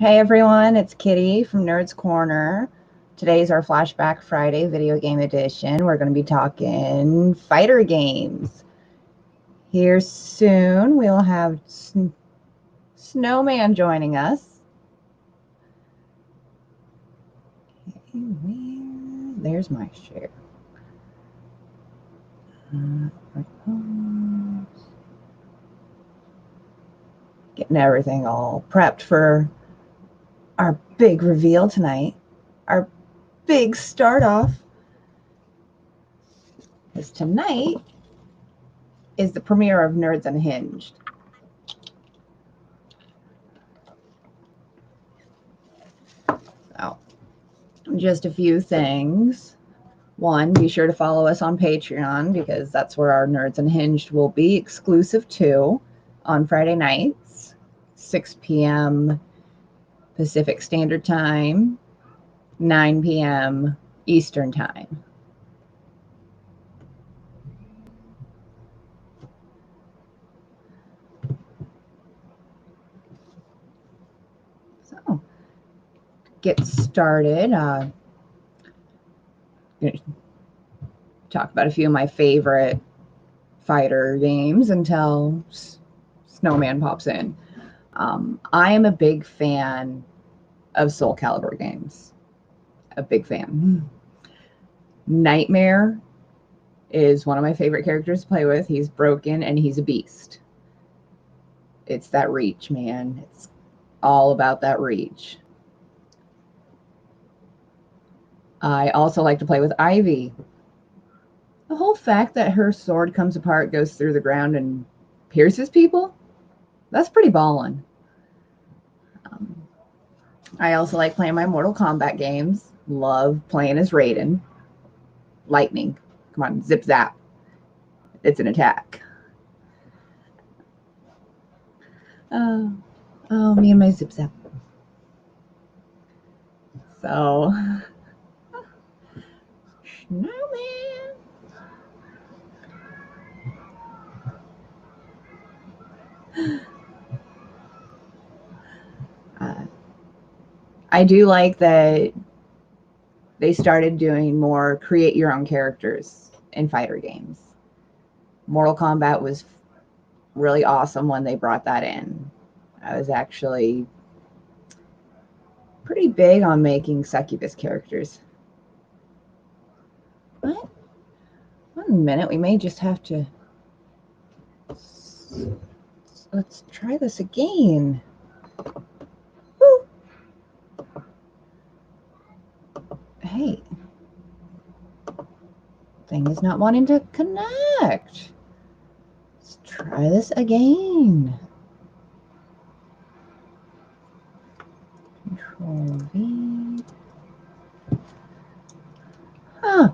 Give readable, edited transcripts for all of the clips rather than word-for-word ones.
Hey everyone, it's Kitty from Nerds Corner. Today's our Flashback Friday video game edition. We're going to be talking fighter games. Here soon, we'll have Snowman joining us. There's my share. Getting everything all prepped for our big reveal tonight. Our big start off. Because tonight is the premiere of Nerds Unhinged. So, just a few things. One, be sure to follow us on Patreon because that's where our Nerds Unhinged will be exclusive to on Friday nights, 6 p.m. Pacific Standard Time, 9 p.m. Eastern Time. So, get started. Talk about a few of my favorite fighter games until Snowman pops in. I am a big fan of Soul Calibur games. A big fan. Nightmare is one of my favorite characters to play with. He's broken and he's a beast. It's that reach, man. It's all about that reach. I also like to play with Ivy. The whole fact that her sword comes apart, goes through the ground, and pierces people, that's pretty ballin'. I also like playing my Mortal Kombat games. Love playing as Raiden. Lightning. Come on, zip zap. It's an attack. Oh, me and my zip zap. So, Snowman. I do like that they started doing more create your own characters in fighter games. Mortal Kombat was really awesome when they brought that in. I was actually pretty big on making succubus characters. What? 1 minute, we may just have to. Let's try this again. Woo. Hey. Thing is not wanting to connect. Let's try this again. Control V. Huh.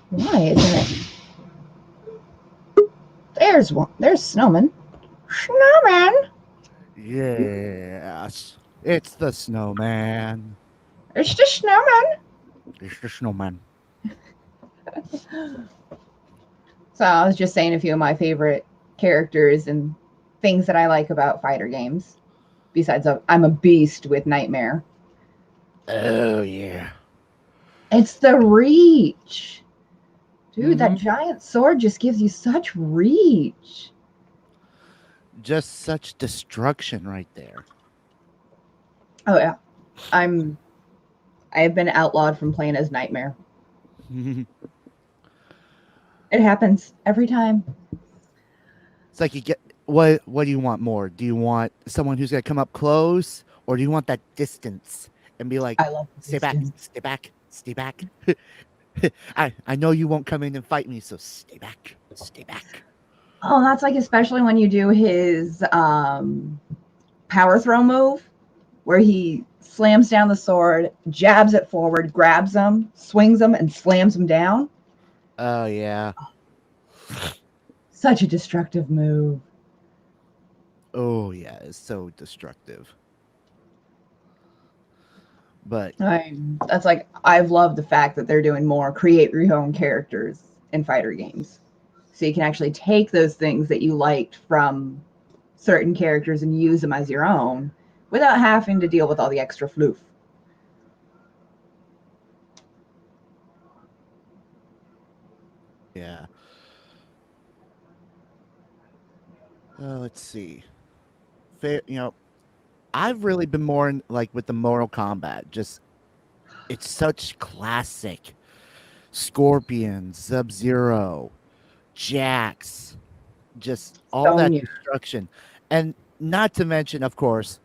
Why isn't it? There's one. There's Snowman. Snowman. Yes, it's the snowman. It's the Snowman. It's the snowman. So I was just saying a few of my favorite characters and things that I like about fighter games. Besides, I'm a beast with Nightmare. Oh yeah. It's the reach. Dude, that Mm-hmm. giant sword just gives you such reach. Just such destruction right there. Oh yeah. I'm I have been outlawed from playing as Nightmare. It's It happens every time. like you get what do you want more? Do you want someone who's gonna come up close, or do you want that distance and be like, I love the stay back, distance. stay back, stay back. I know you won't come in and fight me, so stay back, stay back. Oh, that's like especially when you do his power throw move where he slams down the sword, jabs it forward, grabs him, swings him, and slams him down. Oh yeah. Such a destructive move. Oh yeah, it's so destructive. But That's like I've loved the fact that they're doing more create your own characters in fighter games. So you can actually take those things that you liked from certain characters and use them as your own, without having to deal with all the extra floof. Yeah. Let's see. I've really been more in, like with the Mortal Kombat. Just it's such classic. Scorpion, Sub Zero, Jax, just all that Sonya. destruction, and not to mention, of course,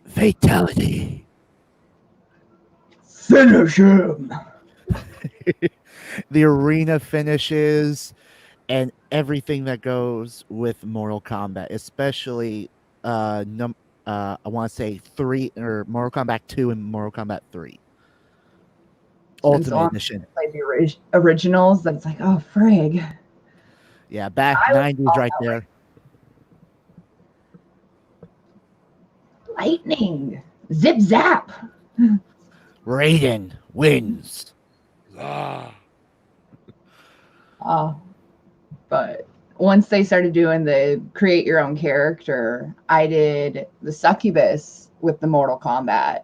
fatality. Finish him. The arena finishes and everything that goes with Mortal Kombat, especially I want to say 3 or Mortal Kombat 2 and Mortal Kombat 3 It's been so Ultimate long since Edition. I played the originals that it's like, oh, frig. Yeah, back I was 90s all right about like there. lightning. Zip zap. Raiden wins. Ah. Oh, but once they started doing the create your own character, I did the succubus with the Mortal Kombat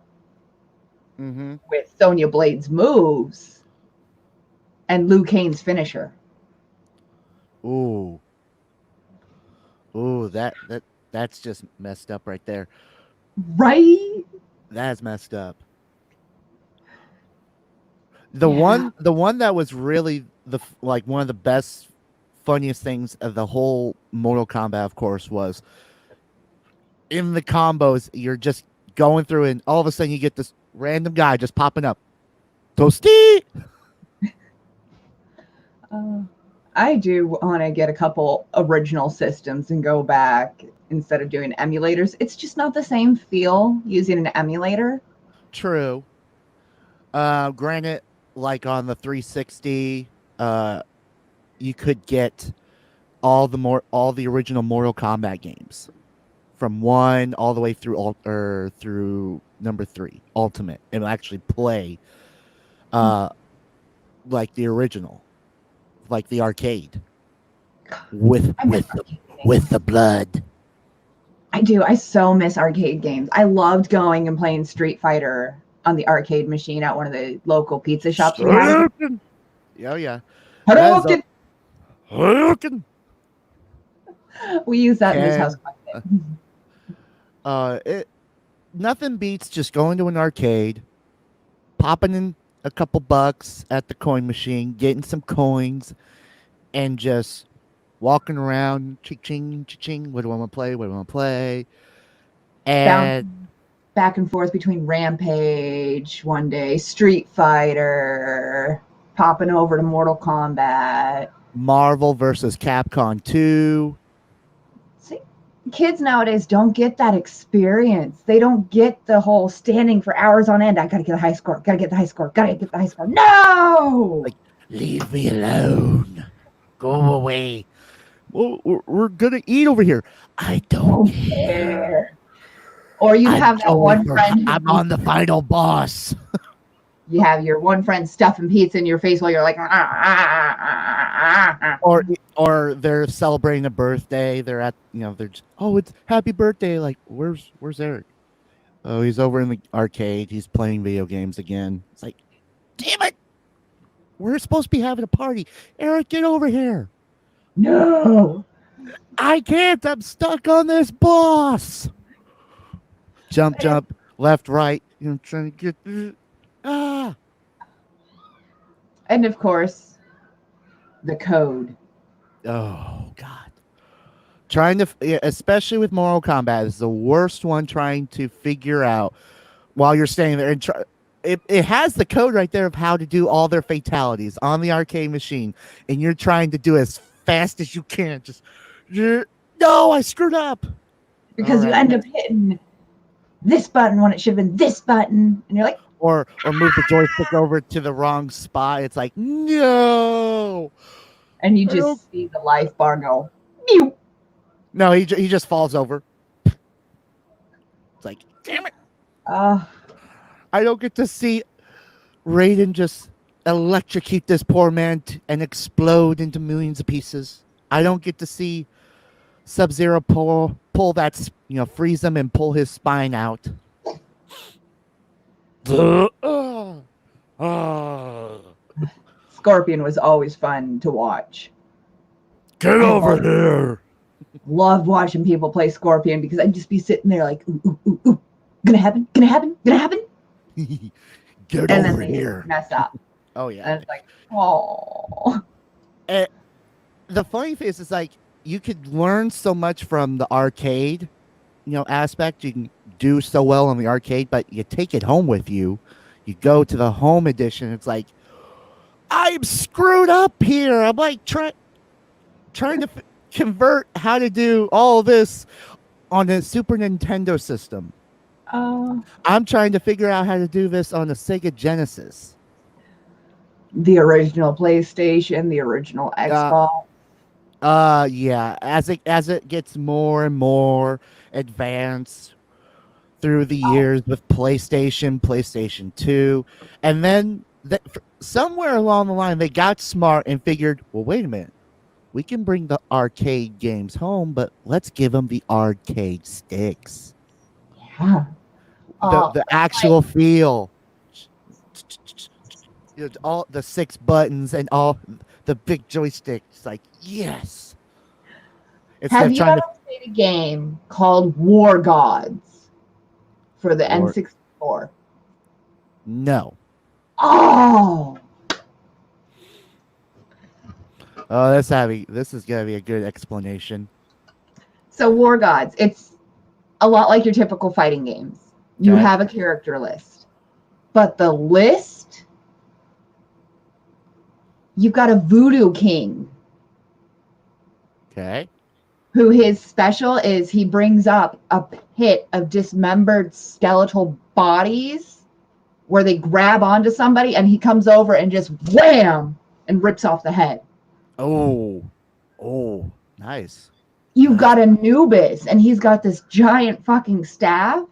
Mm-hmm. with Sonya Blade's moves and Liu Kane's finisher. Ooh. Ooh, that's just messed up right there. Right? That's messed up. Yeah. The one that was really like one of the best funniest things of the whole Mortal Kombat, of course, was in the combos. You're just going through, and all of a sudden you get this random guy just popping up. Toasty. Uh, I do want to get a couple original systems and go back instead of doing emulators. It's just not the same feel using an emulator. True. Granted, like on the 360, you could get all the original Mortal Kombat games from 1 all the way through through number 3 Ultimate and actually play uh like the original, like the arcade with I miss arcade with games. the blood. I do. I so miss arcade games. I loved going and playing Street Fighter on the arcade machine at one of the local pizza shops we had. Hadouken! Oh yeah, that is a Hadouken! Hadouken! We use that in this house Can quite a uh, bit. it nothing beats just going to an arcade, popping in a couple bucks at the coin machine, getting some coins, and just walking around, ching ching ching. What do I want to play? What do I want to play? And Bouncing back and forth between Rampage one day, Street Fighter, popping over to Mortal Kombat. Marvel versus Capcom 2. See, kids nowadays don't get that experience. They don't get the whole standing for hours on end. I gotta get a high score. Gotta get the high score. Gotta get the high score. No. Like, leave me alone. Go away. Well, we're gonna eat over here. I don't Don't care. care. Or you'd have that one friend who I'm on the final boss. you have your one friend stuffing pizza in your face while you're like, ah, ah, ah, ah, Or they're celebrating a birthday. They're at they're just, oh, it's happy birthday. Like where's Eric? Oh, he's over in the arcade. He's playing video games again. It's like, damn it. We're supposed to be having a party. Eric, get over here. no. I can't. I'm stuck on this boss. Jump, jump, left, right. Trying to get. Ah. And of course, the code. Oh God. Trying to, especially with Mortal Kombat, is the worst one. Trying to figure out while you're standing there and try. It has the code right there of how to do all their fatalities on the arcade machine, and you're trying to do as fast as you can. Just, no, I screwed up. Because you end up hitting this button when it should have been this button. And you're like, or move the joystick over to the wrong spot. It's like, no. and you just see the life bar go, mew. No, he just falls over. It's like, damn it. I don't get to see Raiden just electrocute this poor man and explode into millions of pieces. I don't get to see Sub-Zero pull that, freeze him and pull his spine out. Scorpion was always fun to watch. Get I over here. loved watching people play Scorpion because I'd just be sitting there like, ooh, ooh, ooh, ooh. Gonna happen, gonna happen, gonna happen. Get And over then they here. mess up. Oh, yeah. And it's like, oh. The funny thing is like, you could learn so much from the arcade, aspect. You can do so well in the arcade, but you take it home with you. You go to the home edition. It's like, I'm screwed up here. I'm like trying to convert how to do all this on a Super Nintendo system. I'm trying to figure out how to do this on a Sega Genesis. The original PlayStation, the original Xbox. Yeah. As it gets more and more advanced through the years with PlayStation 2, and then somewhere along the line they got smart and figured, well, wait a minute, we can bring the arcade games home, but let's give them the arcade sticks. Yeah. The actual feel. All the 6 buttons and all the big joysticks. Like, yes. Have you ever played a game called War Gods for the N64? No. Oh, This is gonna be a good explanation. so War Gods, it's a lot like your typical fighting games. You Okay. have a character list, but the list, you've got a voodoo king. Okay. Who his special is he brings up a pit of dismembered skeletal bodies where they grab onto somebody and he comes over and just wham and rips off the head. Oh, nice. You've got Anubis and he's got this giant fucking staff.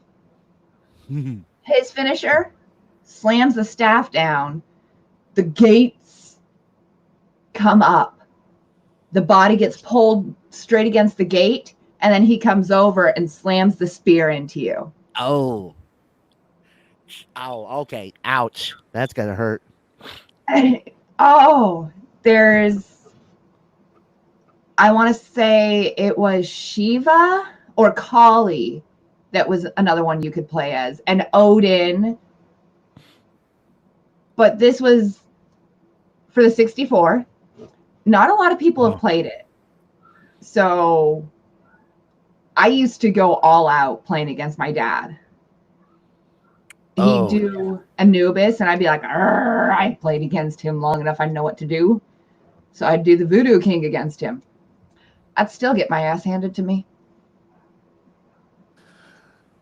His finisher slams the staff down. The gates come up. The body gets pulled straight against the gate, and then he comes over and slams the spear into you. Oh, okay. Ouch. That's gonna hurt. Oh, I want to say it was Shiva or Kali that was another one you could play as, and Odin. But this was for the 64. Not a lot of people have played it. So I used to go all out playing against my dad. He'd do Anubis, and I'd be like, I played against him long enough. I know what to do. So I'd do the Voodoo King against him. I'd still get my ass handed to me.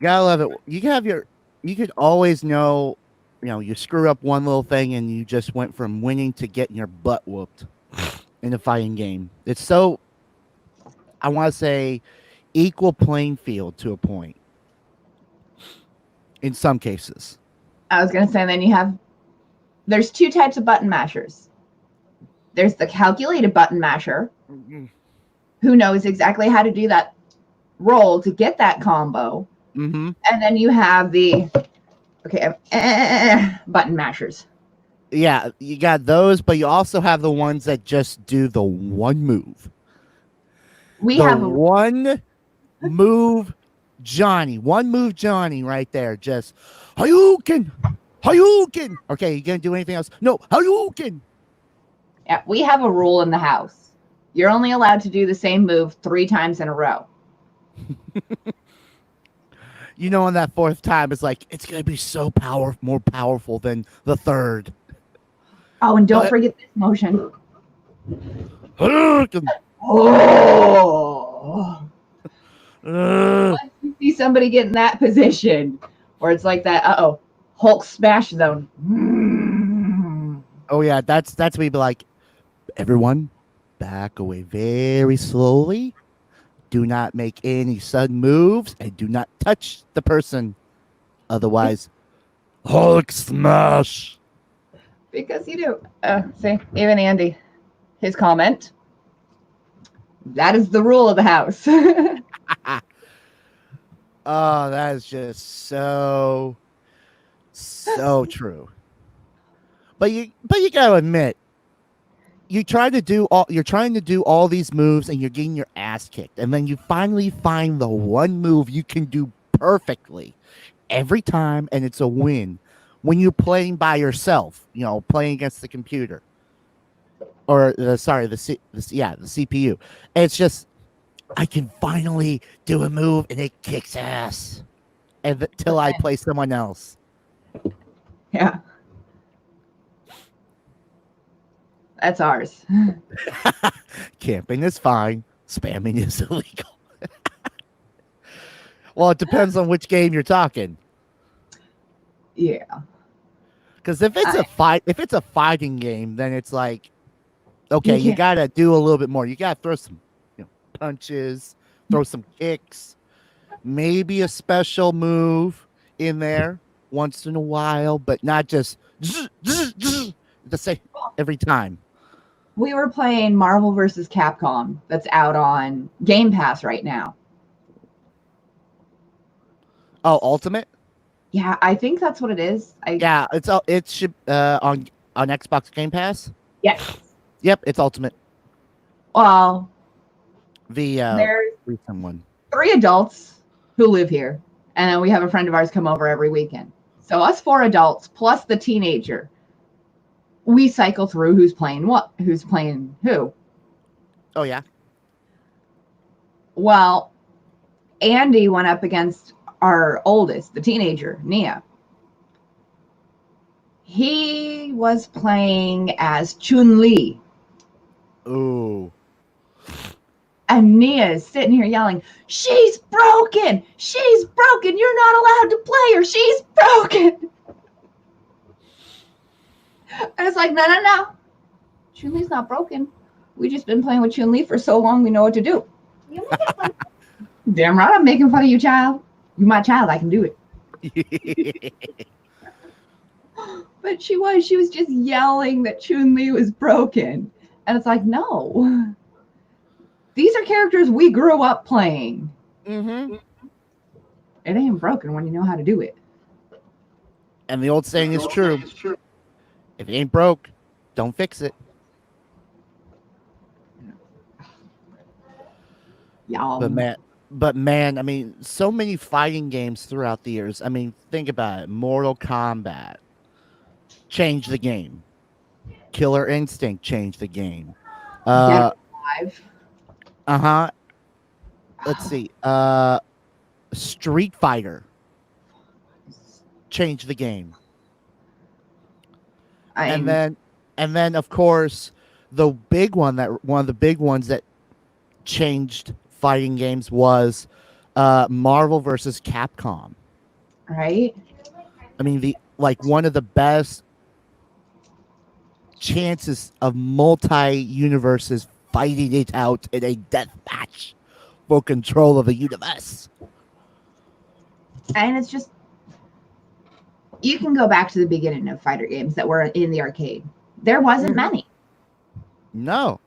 Gotta love it. You could always know, you screw up one little thing and you just went from winning to getting your butt whooped in a fighting game. It's so, I want to say, equal playing field to a point. In some cases. I was going to say, then there's 2 types of button mashers. There's the calculated button masher, who knows exactly how to do that roll to get that combo. Mm-hmm. And then you have the button mashers. Yeah, you got those, but you also have the ones that just do the one move. One move Johnny right there. Just Hadouken. Okay, you gonna do anything else? No, Hadouken. Yeah, we have a rule in the house. You're only allowed to do the same move 3 times in a row. On that 4th time, it's like, it's going to be so more powerful than the 3rd. Oh, and don't forget this motion. Hadouken. Oh. Once you see somebody get in that position, where it's like that, Hulk smash zone. Oh, yeah, that's me be like, everyone, back away very slowly. Do not make any sudden moves and do not touch the person. Otherwise, Hulk smash. Because you do. See, even Andy, his comment. That is the rule of the house. Oh, that is just so true. But you gotta admit, you're trying to do all these moves and you're getting your ass kicked. And then you finally find the one move you can do perfectly every time, and it's a win when you're playing by yourself, playing against the computer or sorry, the CPU. It's just I can finally do a move and it kicks ass until I play someone else. Yeah, that's ours. Camping is fine. Spamming is illegal. Well, it depends on which game you're talking. Yeah. Because if it's a fighting game, then it's like, okay, You you can't. gotta do a little bit more. You gotta throw some, punches, throw some kicks, maybe a special move in there once in a while, but not just the same every time. We were playing Marvel versus Capcom that's out on Game Pass right now. Oh, Ultimate? Yeah, I think that's what it is. Yeah, it should on Xbox Game Pass. Yes. Yep, it's Ultimate. Well, The there's recent one. 3 adults who live here, and then we have a friend of ours come over every weekend. So us 4 adults plus the teenager, we cycle through who's playing what, who's playing who. Oh yeah. Well, Andy went up against our oldest, the teenager, Nia. He was playing as Chun-Li. Ooh. And Nia is sitting here yelling, "She's broken! She's broken! You're not allowed to play her! She's broken!" And it's like, no. Chun-Li's not broken. We just been playing with Chun-Li for so long, we know what to do. Damn right I'm making fun of you, child. You're my child, I can do it. But she was just yelling that Chun-Li was broken. And it's like, no. These are characters we grew up playing. Mm-hmm. It ain't broken when you know how to do it. And the old saying is true. If it ain't broke, don't fix it. Y'all. But man, I mean, so many fighting games throughout the years. I mean, think about it. Mortal Kombat changed the game. Killer Instinct changed the game. Dead Alive. Uh-huh. Let's see. Street Fighter changed the game. And then of course one of the big ones that changed fighting games was Marvel versus Capcom. Right? I mean, one of the best chances of multi-universes fighting it out in a death match for control of the universe. And it's just, you can go back to the beginning of fighter games that were in the arcade. There wasn't many. No.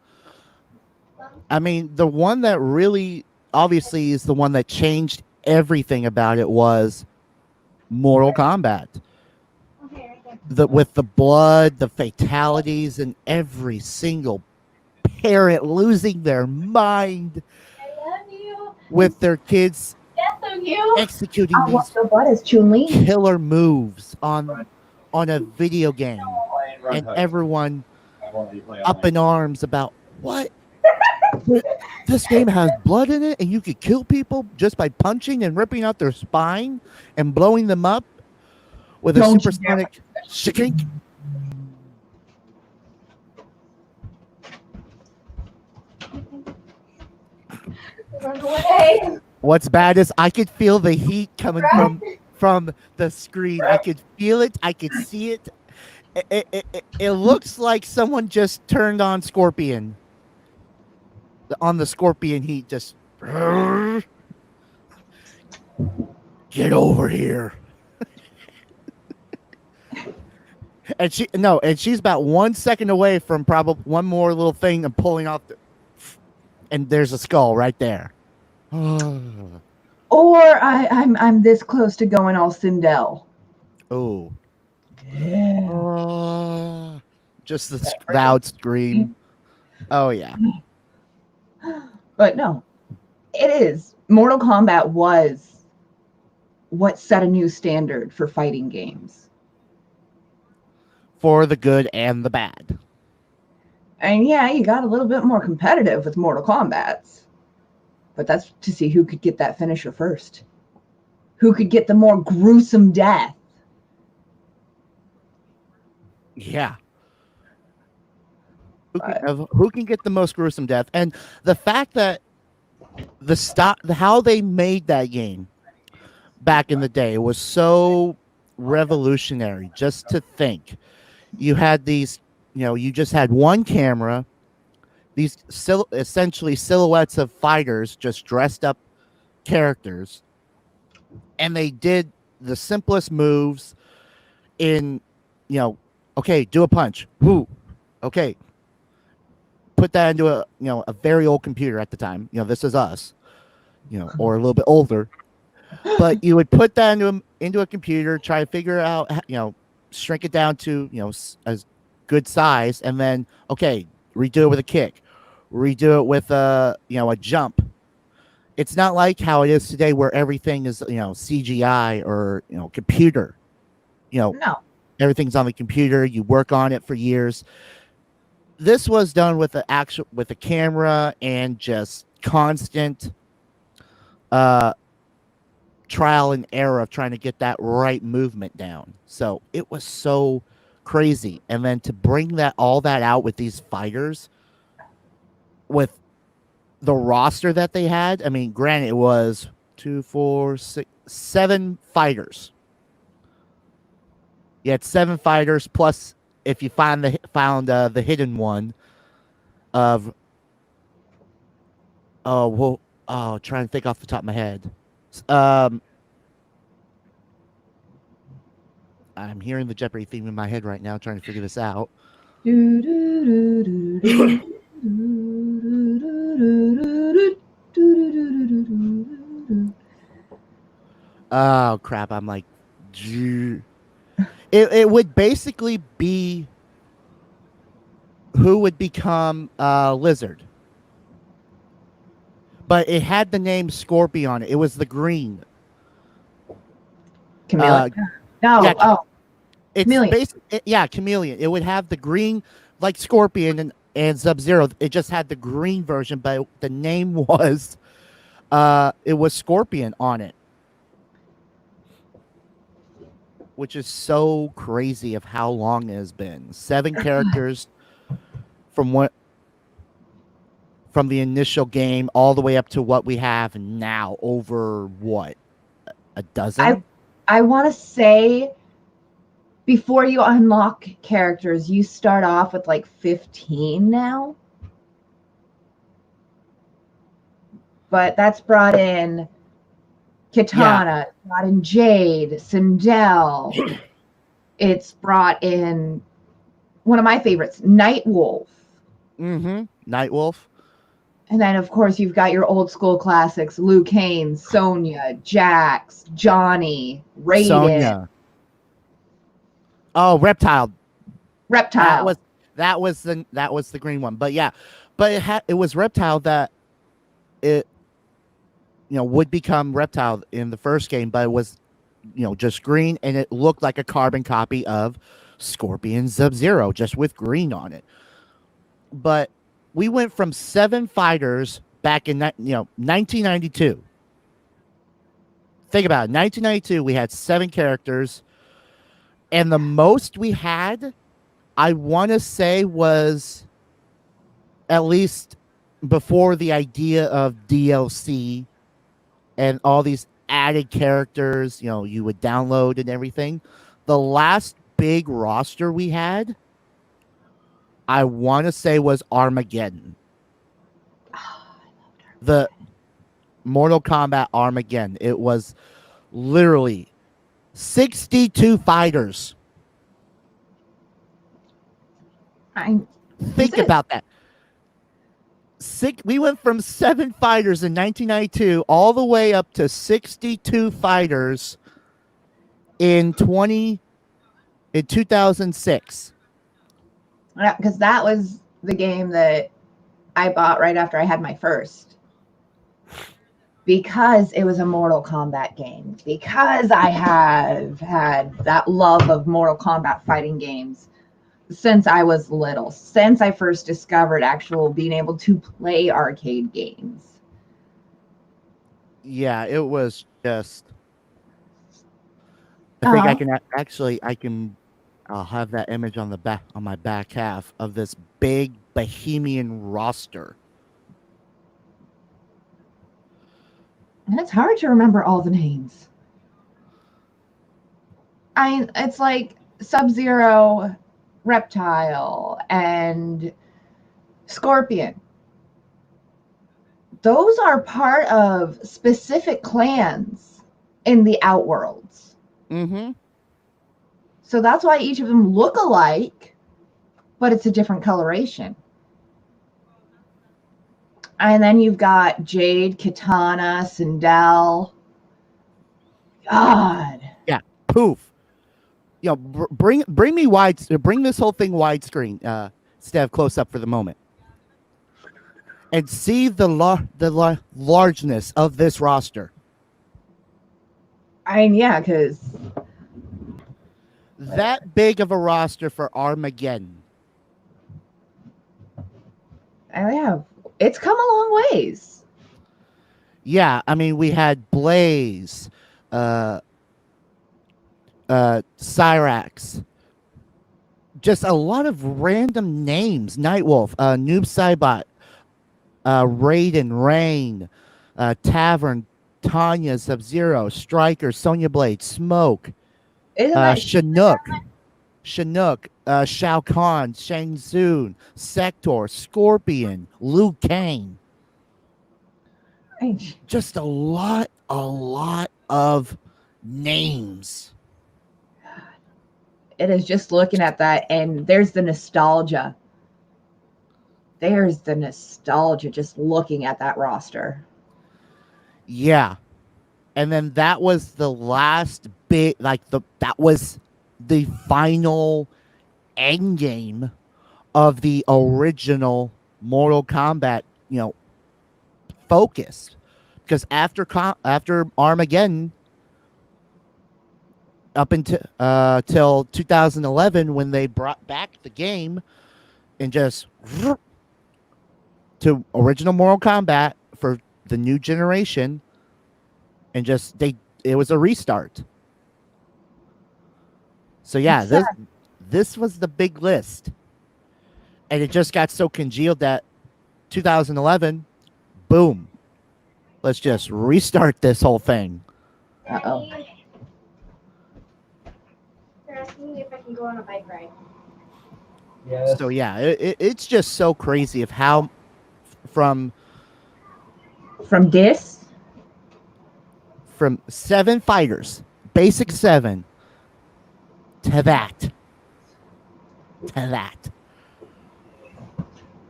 I mean, the one that really obviously is the one that changed everything about it was Mortal Kombat. With the blood, the fatalities, and every single parent losing their mind with their kids executing these killer moves on a video game, and everyone up in arms about what? This game has blood in it, and you could kill people just by punching and ripping out their spine and blowing them up with a supersonic shink. What's bad is I could feel the heat coming from the screen. I could feel it. I could see it. It looks like someone just turned on Scorpion. On the Scorpion heat, just get over here. And she's about 1 second away from probably one more little thing and pulling off and there's a skull right there. Or I'm this close to going all Sindel. Oh, Yeah. just the That loud freaking- scream. Oh yeah, But no, it is. Mortal Kombat was what set a new standard for fighting games. for the good and the bad. And yeah, you got a little bit more competitive with Mortal Kombat's. But that's to see who could get that finisher first. Who could get the more gruesome death. Yeah. But Who can get the most gruesome death? And the fact that how they made that game back in the day was so revolutionary. Just to think, you had these, you just had one camera, these essentially silhouettes of fighters, just dressed up characters, and they did the simplest moves in, okay, do a punch, whoo, okay, put that into a very old computer at the time. This is us, or a little bit older. But you would put that into a computer, try to figure out, shrink it down to a good size, and then okay, redo it with a kick, redo it with a jump. It's not like how it is today, where everything is CGI or computer. You know, no. everything's on the computer. You work on it for years. This was done with with a camera and just constant trial and error of trying to get that right movement down. So it was so crazy. And then to bring all that out with these fighters, with the roster that they had, I mean, granted, it was 2, 4, 6, 7 fighters. You had 7 fighters, plus if you found the hidden one of trying to think off the top of my head. Um, I'm hearing the Jeopardy theme in my head right now, trying to figure this out. Oh crap! I'm like, it would basically be who would become Lizard, but it had the name Scorpion on it. It was the green. Chameleon? No. Yeah, Oh, it's chameleon. basically Chameleon. It would have the green like Scorpion and Sub-Zero. It just had the green version, but the name was it was Scorpion on it, which is so crazy of how long it has been. 7 characters from from the initial game all the way up to what we have now, over what, a dozen? I want to say before you unlock characters, you start off with like 15 now. But that's brought in Kitana, brought in Jade, Sindel. It's brought in one of my favorites, Nightwolf. Mm-hmm. Nightwolf. And then, of course, you've got your old school classics, Liu Kang, Sonya, Jax, Johnny, Raiden. Sonya. Oh, Reptile. Reptile. That was the green one. But yeah, but it was Reptile that it would become Reptile in the first game, but it was just green, and it looked like a carbon copy of Scorpion Sub-Zero, just with green on it. But we went from 7 fighters back in 1992. Think about it. 1992, we had 7 characters, and the most we had, I want to say, was at least before the idea of DLC and all these added characters, you would download and everything. The last big roster we had, I want to say, was Armageddon. The Mortal Kombat Armageddon. It was literally 62 fighters. Think about that. We went from 7 fighters in 1992 all the way up to 62 fighters in 2006. Yeah, because that was the game that I bought right after I had my first. Because it was a Mortal Kombat game. Because I have had that love of Mortal Kombat fighting games since I was little, since I first discovered actual being able to play arcade games. Yeah, it was just. I think I Uh-huh. can I'll have that image on the back on my back half of this big bohemian roster. And it's hard to remember all the names. It's like Sub-Zero, Reptile, and Scorpion. Those are part of specific clans in the Outworlds. Mm-hmm. So that's why each of them look alike, but it's a different coloration. And then you've got Jade, Katana, Sindel. God. Yeah. Poof. Bring me bring this whole thing widescreen. Instead of close up for the moment, and see the largeness of this roster. Yeah, because That big of a roster for Armageddon. it's come a long ways. Yeah, I mean we had Blaze, uh, Cyrax, just a lot of random names. Nightwolf, Noob Saibot, Raiden, Rain, Tavern, Tanya, Sub-Zero, Striker, Sonya Blade, Smoke, Isn't that Chinook, Shao Kahn, Shang Tsung, Sector, Scorpion, Liu Kang. Just a lot of names. it is just looking at that, and there's the nostalgia. There's the nostalgia just looking at that roster. Yeah. And then that was the last bit, that was the final end game of the original Mortal Kombat, focus. Because after Armageddon, up until till 2011, when they brought back the game and just to original Mortal Kombat for the new generation, and it was a restart. So yeah, this was the big list, and it just got so congealed that 2011, boom, let's just restart this whole thing. Uh-oh. They're asking me if I can go on a bike ride. Yes. So yeah, it's just so crazy of how from this from 7 fighters, basic 7, to that.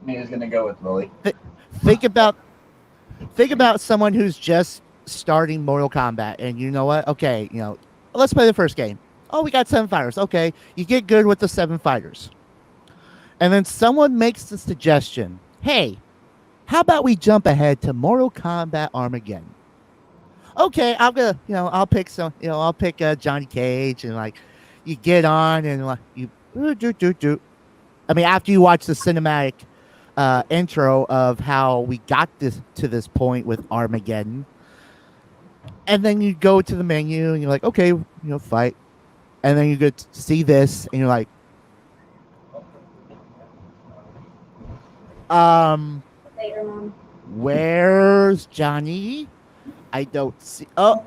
Mina's gonna go with Lily. Think about someone who's just starting Mortal Kombat, and you know what? Okay, let's play the first game. Oh, we got 7 fighters. Okay, you get good with the 7 fighters, and then someone makes the suggestion, "Hey, how about we jump ahead to Mortal Kombat Armageddon?" Okay, I'll pick Johnny Cage, and you get on and you do. I mean, after you watch the cinematic intro of how we got to this point with Armageddon, and then you go to the menu and you're like, okay, fight, and then you get to see this and you're like, Later, Mom. where's Johnny? I don't see. Oh,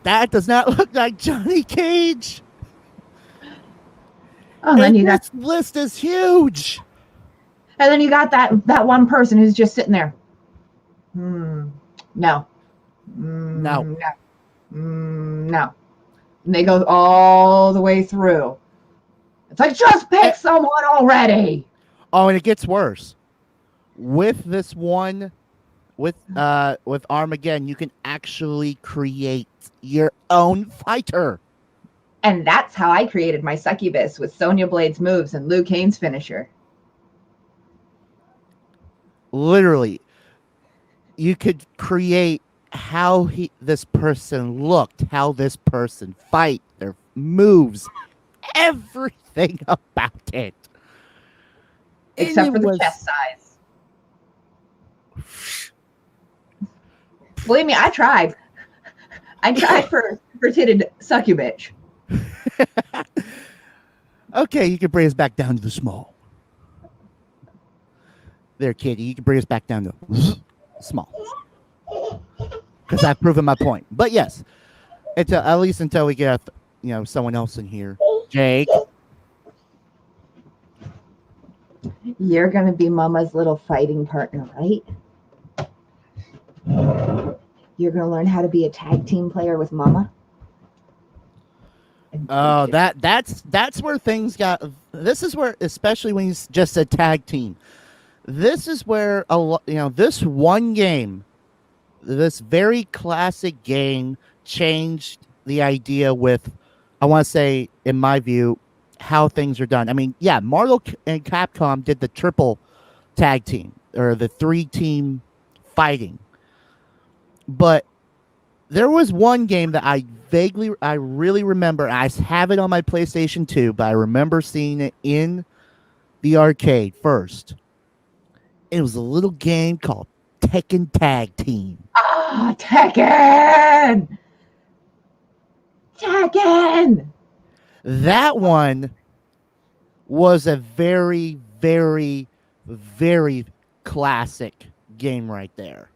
that does not look like Johnny Cage. Oh, and then you got this list is huge. And then you got that one person who's just sitting there. No. No. No. No. And they go all the way through. It's like, just pick someone already. Oh, and it gets worse. with this one, with Armageddon, you can actually create your own fighter. And that's how I created my succubus with Sonya Blade's moves and Liu Kane's finisher. Literally, you could create how this person looked, how this person fight, their moves, everything about it. Except for the chest size. Believe me, I tried. I tried for titted succubus. Okay, you can bring us back down to the small. There, Katie, you can bring us back down to small. Because I've proven my point. But yes, at least until we get someone else in here. Jake. You're going to be Mama's little fighting partner, right? You're going to learn how to be a tag team player with Mama? Oh, that's where things got. This is where, especially when you just said tag team, this is where this one game, this very classic game, changed the idea with, I want to say, in my view, how things are done. I mean, yeah, Marvel and Capcom did the triple tag team or the 3-team fighting, but there was one game that I really remember. I have it on my PlayStation 2, but I remember seeing it in the arcade first. It was a little game called Tekken Tag Team. Ah, Tekken! Tekken! That one was a very, very, very classic game right there.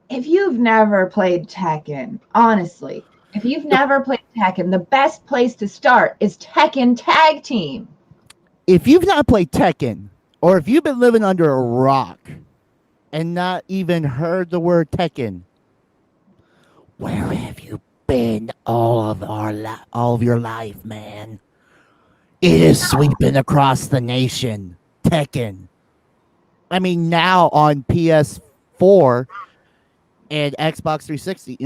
If you've never played Tekken, honestly, if you've never played Tekken, the best place to start is Tekken Tag Team. If you've not played Tekken, or if you've been living under a rock and not even heard the word Tekken, where have you been all of your life, man? It is sweeping across the nation. Tekken. I mean, now on PS4 and Xbox 360,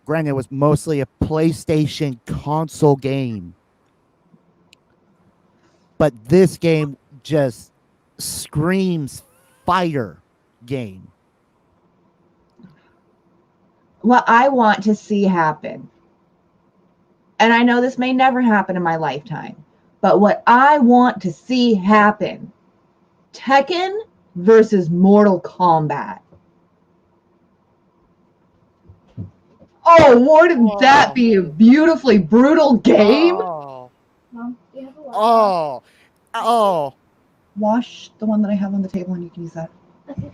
granted, it was mostly a PlayStation console game. But this game just screams fighter game. What I want to see happen, and I know this may never happen in my lifetime, but what I want to see happen, Tekken versus Mortal Kombat. Oh, wouldn't that be a beautifully brutal game? Oh. Mom, do you have a water? Oh. Wash the one that I have on the table and you can use that. Okay.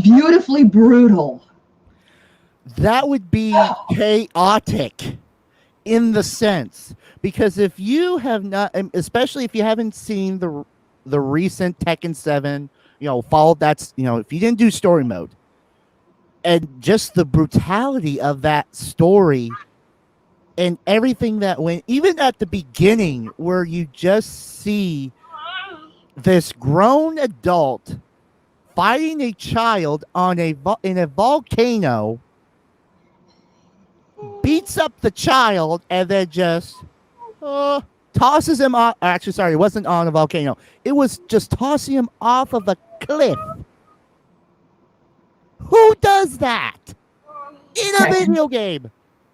Beautifully brutal. That would be chaotic in the sense, because if you have not, especially if you haven't seen the recent Tekken 7, followed that, if you didn't do story mode, and just the brutality of that story and everything that went, even at the beginning where you just see this grown adult fighting a child in a volcano, beats up the child, and then just tosses him off. Actually, sorry, it wasn't on a volcano. It was just tossing him off of a cliff. Who does that in a video game?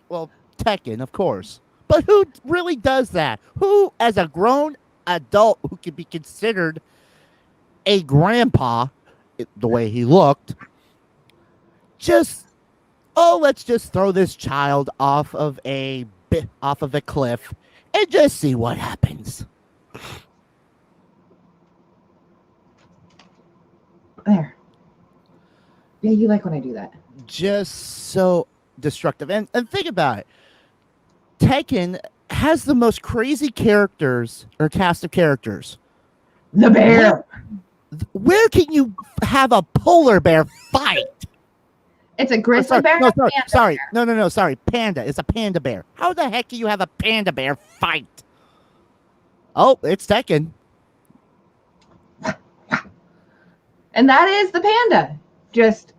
Well, Tekken, of course. But who really does that? Who, as a grown adult who can be considered a grandpa, the way he looked, let's just throw this child off of a cliff and just see what happens. There. Yeah, you like when I do that. Just so destructive. And think about it. Tekken has the most crazy characters or cast of characters. The bear. Where can you have a polar bear fight? It's a grizzly bear. No, sorry. No, sorry. Panda. It's a panda bear. How the heck can you have a panda bear fight? Oh, it's Tekken. And that is the panda. Just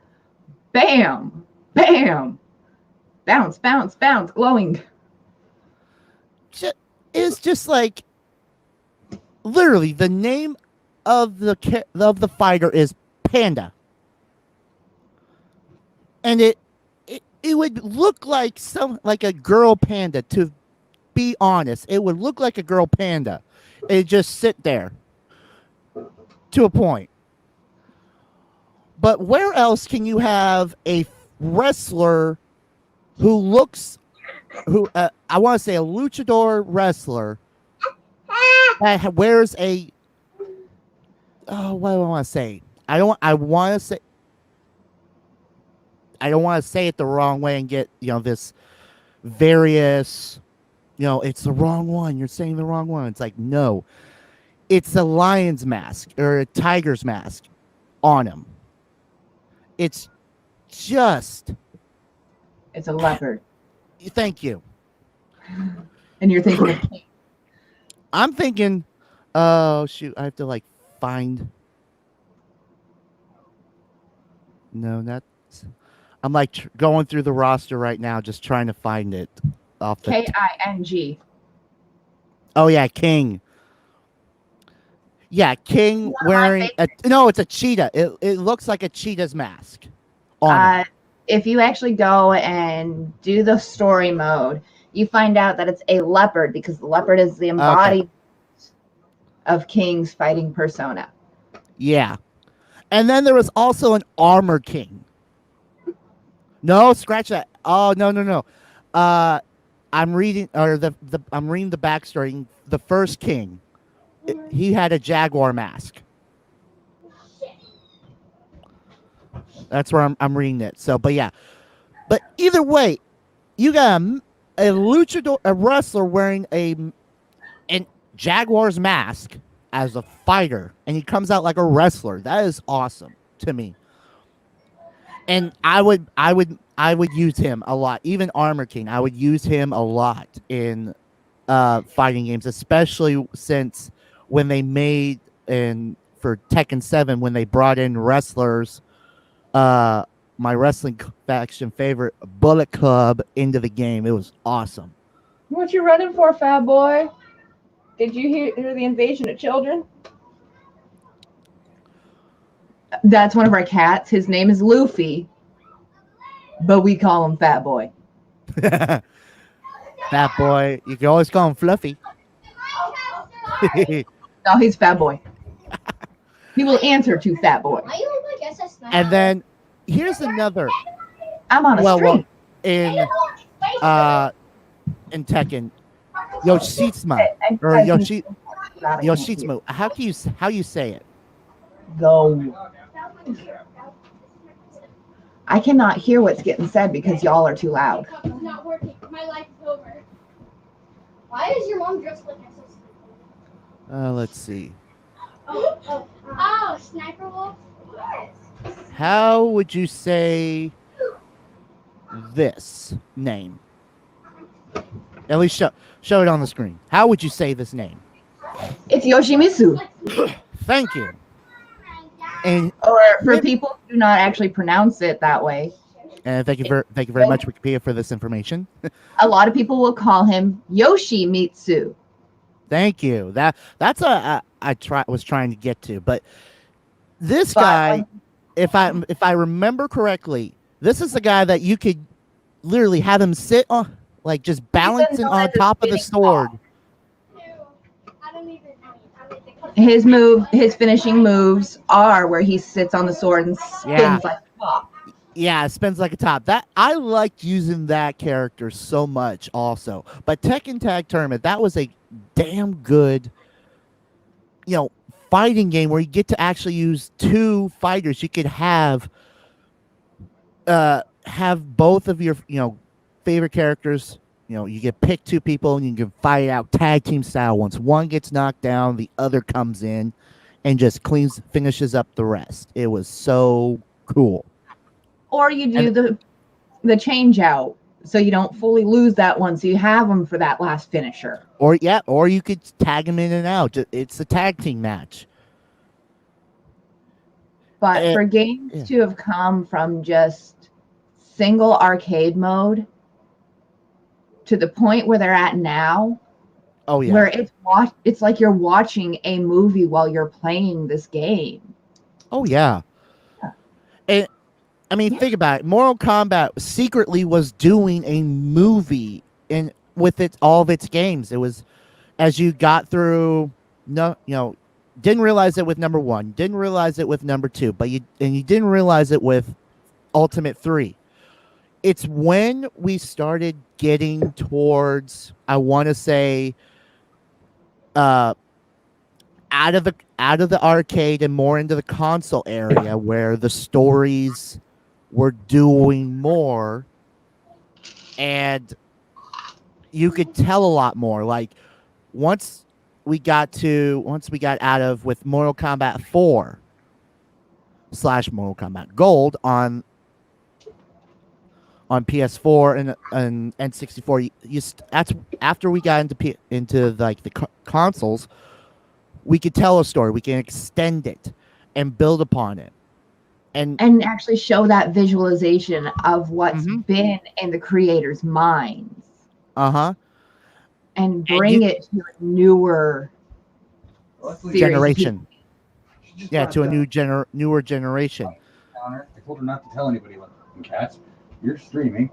bam, bam, bounce, bounce, bounce, glowing. It's just like literally the name of the fighter is Panda, and it would look like a girl panda. To be honest, it would look like a girl panda. It just sit there to a point. But where else can you have a wrestler who looks I want to say a luchador wrestler that wears a what do I want to say? I don't want to say it the wrong way and get, this various, it's the wrong one. You're saying the wrong one. It's like, no. It's a lion's mask or a tiger's mask on him. It's just It's a leopard. Thank you. And you're thinking of I'm thinking, oh shoot, I have to find. No, not. I'm going through the roster right now, just trying to find it off the. King. Oh yeah, King. Yeah, King wearing no, it's a cheetah. It looks like a cheetah's mask on it. If you actually go and do the story mode, you find out that it's a leopard because the leopard is the embodiment of King's fighting persona. Yeah. And then there was also an armor king. No, scratch that. Oh, no. I'm reading I'm reading the backstory. The first king, he had a jaguar mask. That's where I'm reading it. So, but yeah. But either way, you got a luchador, a wrestler wearing a jaguar's mask as a fighter, and he comes out like a wrestler. That is awesome to me. And I would use him a lot. Even Armor King, I would use him a lot in fighting games, especially since when they made for Tekken 7 when they brought in wrestlers, my wrestling faction favorite Bullet Club into the game. It was awesome. What you running for, fat boy? Did you hear the invasion of children? That's one of our cats. His name is Luffy, but we call him Fat Boy. Fat Boy. You can always call him Fluffy. No, he's Fat Boy. He will answer to Fat Boy. And then here's another. I'm on a stream. In Tekken, Yoshitsuma or Yoshitsuma. How you say it? Go. I cannot hear what's getting said because y'all are too loud. It's not working. My life is over. Why is your mom dressed like this? Let's see. Oh, Sniper Wolf? Yes. How would you say this name? At least show it on the screen. How would you say this name? It's Yoshimitsu. Thank you. And or for people who do not actually pronounce it that way. And thank you very much, Wikipedia, for this information. A lot of people will call him Yoshimitsu. Thank you. That's I was trying to get to, but this guy, if I remember correctly, this is the guy that you could literally have him sit on, just balancing on top of the sword. His finishing moves are where he sits on the sword and spins like a top. Yeah, spins like a top. That I liked using that character so much also. But Tekken Tag Tournament, that was a damn good, fighting game where you get to actually use two fighters. You could have both of your, favorite characters. You can pick two people and you can fight out tag team style. Once one gets knocked down, the other comes in and just finishes up the rest. It was so cool. Or you do the change out so you don't fully lose that one, so you have them for that last finisher. Or you could tag them in and out. It's a tag team match. But for games yeah. to have come from just single arcade mode to the point where they're at now, Oh yeah. where it's like you're watching a movie while you're playing this game. Oh yeah. And I mean, think about it. Mortal Kombat secretly was doing a movie with all of its games. It was as you got through. No, didn't realize it with number 1. Didn't realize it with number 2. But you didn't realize it with Ultimate 3. It's when we started getting towards, I want to say, out of the arcade and more into the console area where the stories were doing more, and you could tell a lot more. Like once we got out of with Mortal Kombat 4 / Mortal Kombat Gold on PS4 and N64, that's after we got into like the consoles. We could tell a story. We can extend it and build upon it, and actually show that visualization of what's been in the creators' minds. And bring it to a newer generation. Yeah, to a newer generation. I told her not to tell anybody about the cats. You're streaming.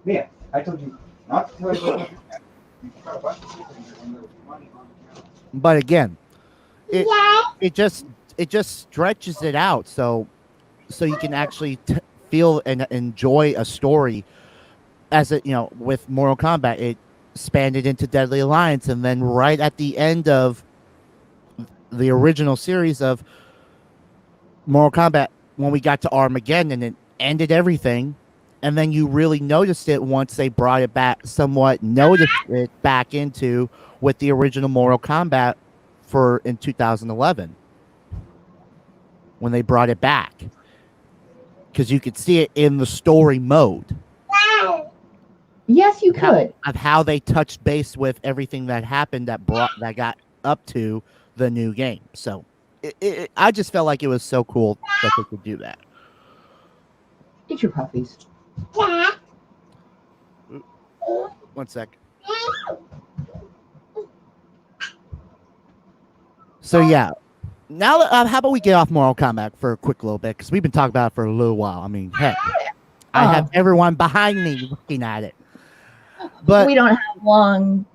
Yeah, I told you not to tell anybody about the cats. But again, it just stretches it out so you can actually feel and enjoy a story. As it, with Mortal Kombat, it expanded into Deadly Alliance, and then right at the end of the original series of Mortal Kombat, when we got to Armageddon, and it ended everything, and then you really noticed it once they brought it back, somewhat noticed it back into with the original Mortal Kombat in 2011 when they brought it back, because you could see it in the story mode. Yes, you could. Of how they touched base with everything that happened that got up to the new game. So I just felt like it was so cool that they could do that. Get your puppies. One sec. So yeah, now how about we get off Mortal Kombat for a quick little bit, because we've been talking about it for a little while. I mean, heck, I have everyone behind me looking at it. But we don't have long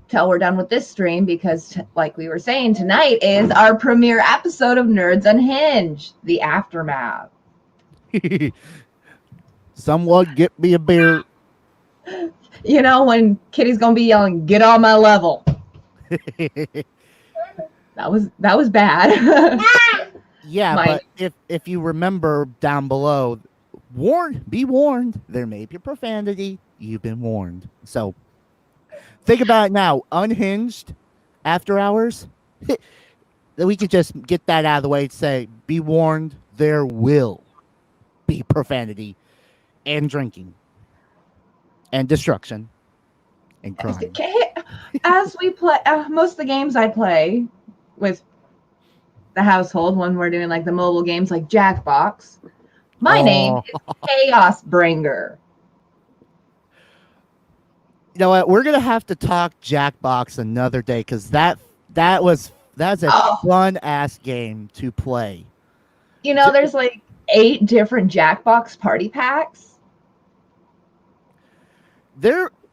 till we're done with this stream, because like we were saying, tonight is our premiere episode of Nerds Unhinged, the aftermath. Someone get me a beer. When Kitty's gonna be yelling, "Get on my level." that was bad. Yeah, but if you remember down below, be warned, there may be profanity. You've been warned. So think about it now. Unhinged, After Hours. We could just get that out of the way and say, be warned, there will be profanity and drinking and destruction and crime. As we play, most of the games I play with the household, when we're doing like the mobile games like Jackbox, my name is Chaos Bringer. You know what? We're gonna have to talk Jackbox another day, because that's a fun ass game to play. There's like 8 different Jackbox party packs.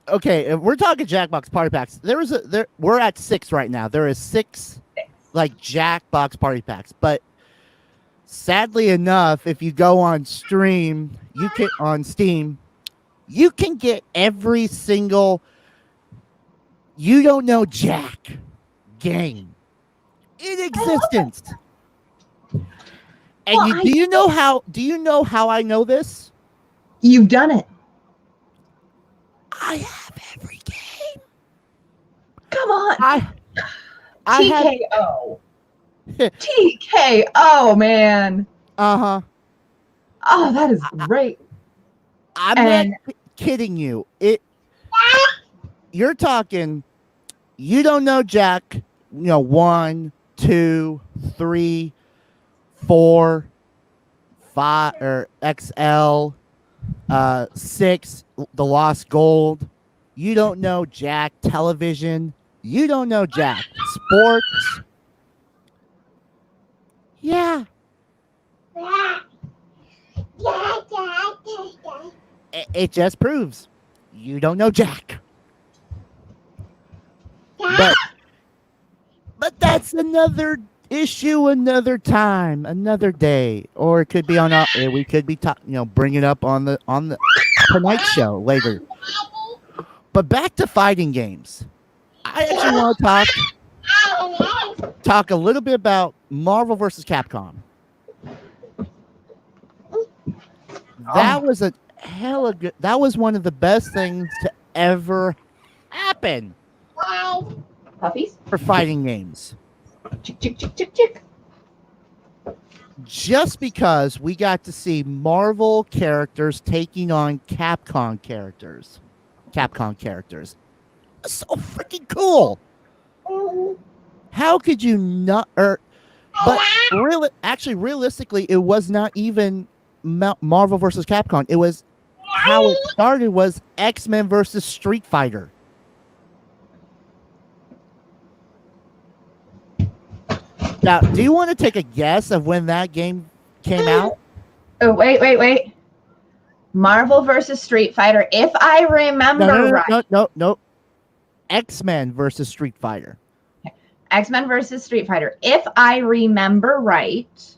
Okay, if we're talking Jackbox party packs, we're at 6 right now. There is 6 like Jackbox party packs, but sadly enough, if you go on Steam, you can get every single You Don't Know Jack game in existence. And do you know how I know this? You've done it. I have every game. Come on. I TKO. TKO, man. Uh-huh. Oh, that is great. I'm not kidding you. You're talking You Don't Know Jack, 1, 2, 3, 4, 5, or XL, 6, The Lost Gold. You don't know jack. Television. You don't know jack. Sports. Yeah. It just proves you don't know jack. But that's another issue, another time, another day, or it could be on our. We could be bring it up on the Tonight Show later. But back to fighting games. I actually want to talk a little bit about Marvel vs. Capcom. That was a hella good. That was one of the best things to ever happen Puppies? for fighting games. Chick, chick, chick, chick, chick. Just because we got to see Marvel characters taking on Capcom characters. So freaking cool. How could you not? But realistically, it was not even Marvel versus Capcom. It was how it started was X-Men versus Street Fighter. Now, do you want to take a guess of when that game came out? Oh, wait. Marvel versus Street Fighter. If I remember right. No. X-Men versus Street Fighter. X-Men versus Street Fighter. If I remember right,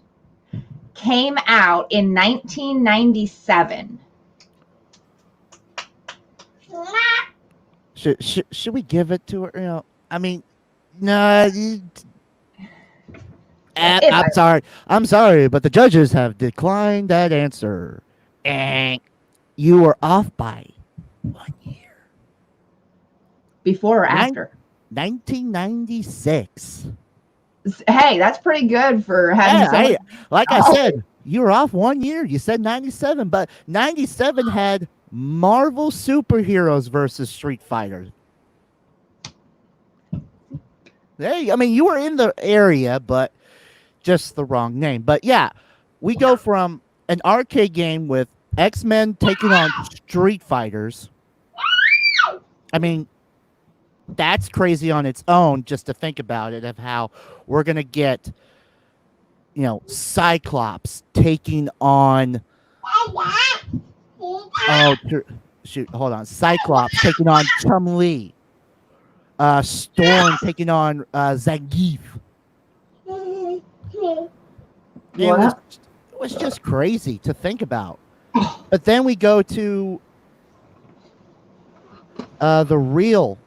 came out in 1997. Should we give it to her? I mean, no. I'm sorry, but the judges have declined that answer. You were off by 1 year. Before or after? 1996. Hey, that's pretty good for having I said, you were off 1 year. You said 97, but 97 had Marvel superheroes versus Street Fighter. Hey, I mean, you were in the area, but just the wrong name. But yeah, we go from an arcade game with X-Men taking on Street Fighters. I mean, that's crazy on its own just to think about it, of how we're going to get, Cyclops taking on... Oh, shoot, hold on. Cyclops taking on Chun-Li. Storm taking on Zangief. It was just crazy to think about. But then we go to the real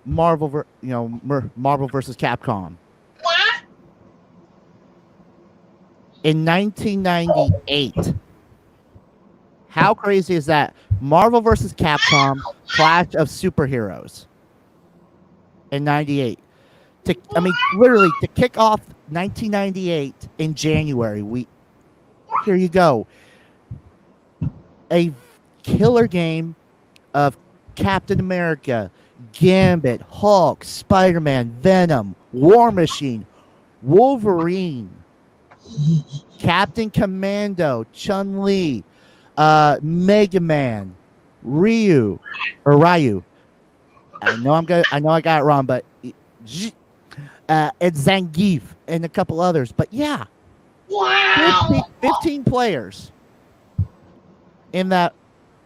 Marvel, Marvel versus Capcom. In 1998. How crazy is that? Marvel versus Capcom, Clash of Superheroes. In 98. Literally to kick off 1998 in January, here you go. A killer game of Captain America, Gambit, Hulk, Spider-Man, Venom, War Machine, Wolverine, Captain Commando, Chun-Li, Mega Man, Ryu. I know I got it wrong, but it's Zangief and a couple others. But yeah, 15 players in that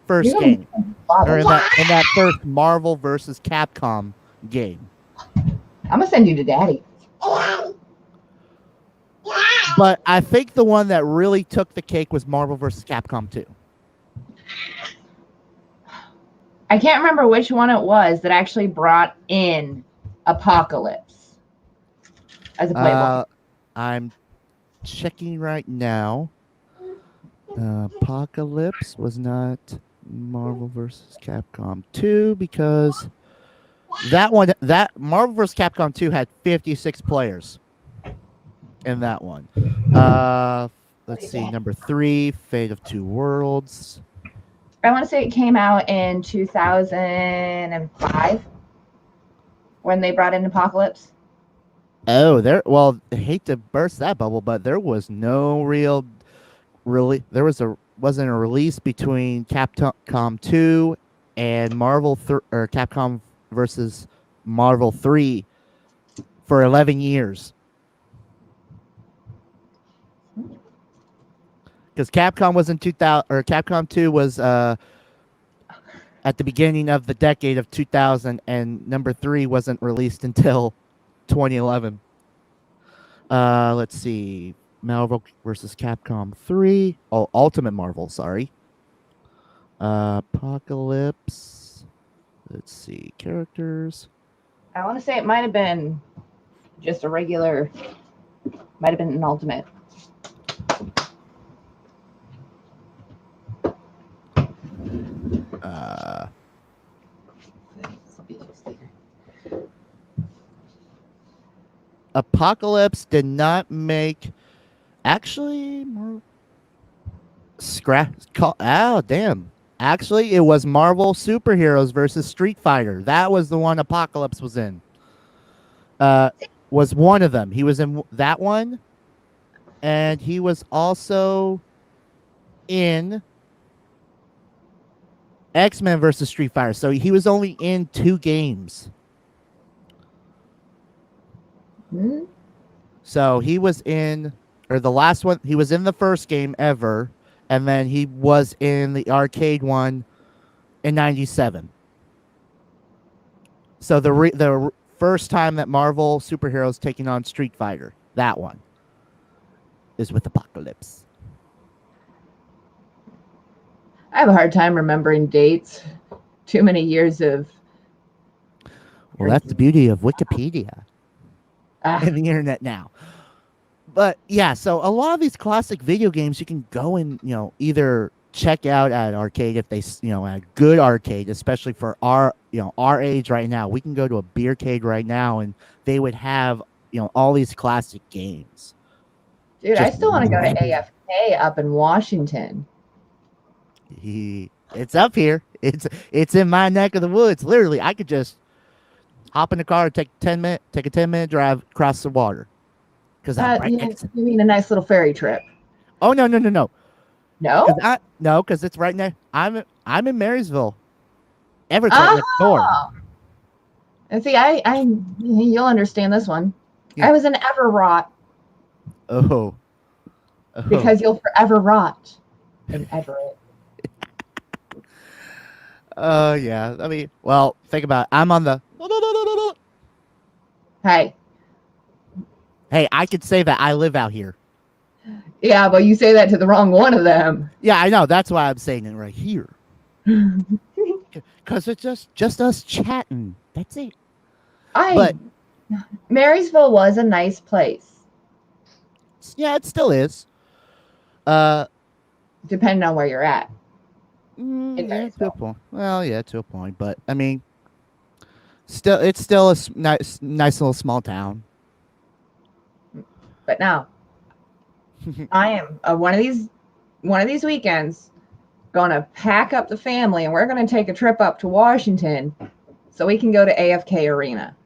first game, or in that first Marvel versus Capcom game. I'm gonna send you to Daddy. But I think the one that really took the cake was Marvel versus Capcom 2. I can't remember which one it was that actually brought in Apocalypse as a playable. I'm checking right now. Apocalypse was not Marvel vs. Capcom 2 because that Marvel vs. Capcom 2 had 56 players in that one. Let's see, number 3, Fate of Two Worlds. I want to say it came out in 2005 when they brought in Apocalypse. Oh, there. Well, I hate to burst that bubble, but there was no real, really. There wasn't a release between Capcom 2 and or Capcom versus Marvel 3 for 11 years. Because Capcom was in 2000, or Capcom 2 was at the beginning of the decade of 2000, and number 3 wasn't released until 2011. Let's see. Marvel versus Capcom 3. Oh, Ultimate Marvel, sorry. Apocalypse. Let's see. Characters. I want to say it might have been just a regular, might have been an ultimate. Apocalypse did not make. Actually, oh, damn. Actually, it was Marvel Superheroes versus Street Fighter. That was the one Apocalypse was in. Was one of them. He was in that one, and he was also in X-Men versus Street Fighter. So he was only in 2 games. Hmm? So he was in, or the last one, he was in the first game ever, and then he was in the arcade one in '97. So the first time that Marvel Superheroes taking on Street Fighter, that one, is with Apocalypse. I have a hard time remembering dates. Too many years of. Well, that's the beauty of Wikipedia Ah, and the internet now. But yeah, so a lot of these classic video games you can go and, either check out at arcade if they, at a good arcade, especially for our age right now. We can go to a beercade right now and they would have, all these classic games. dude, I Just still want to go to maybe. AFK up in Washington. It's up here. It's in my neck of the woods. Literally, I could just hop in the car and take a 10-minute drive across the water. Because You mean a nice little ferry trip? Oh no. No? Because it's right now. I'm in Marysville. Everett's right next door. And see, you'll understand this one. Yeah. I was in Everett Oh. because you'll forever rot in Everett. Oh yeah. I mean, well, think about it. I'm on the. Hey, I could say that I live out here. Yeah, but you say that to the wrong one of them. Yeah, I know. That's why I'm saying it right here. Because it's just us chatting. That's it. Marysville was a nice place. Yeah, it still is. Depending on where you're at. Yeah, to a point. Well, yeah, to a point. But I mean, it's still a nice little small town. But now, I am one of these weekends going to pack up the family and we're going to take a trip up to Washington so we can go to AFK Arena.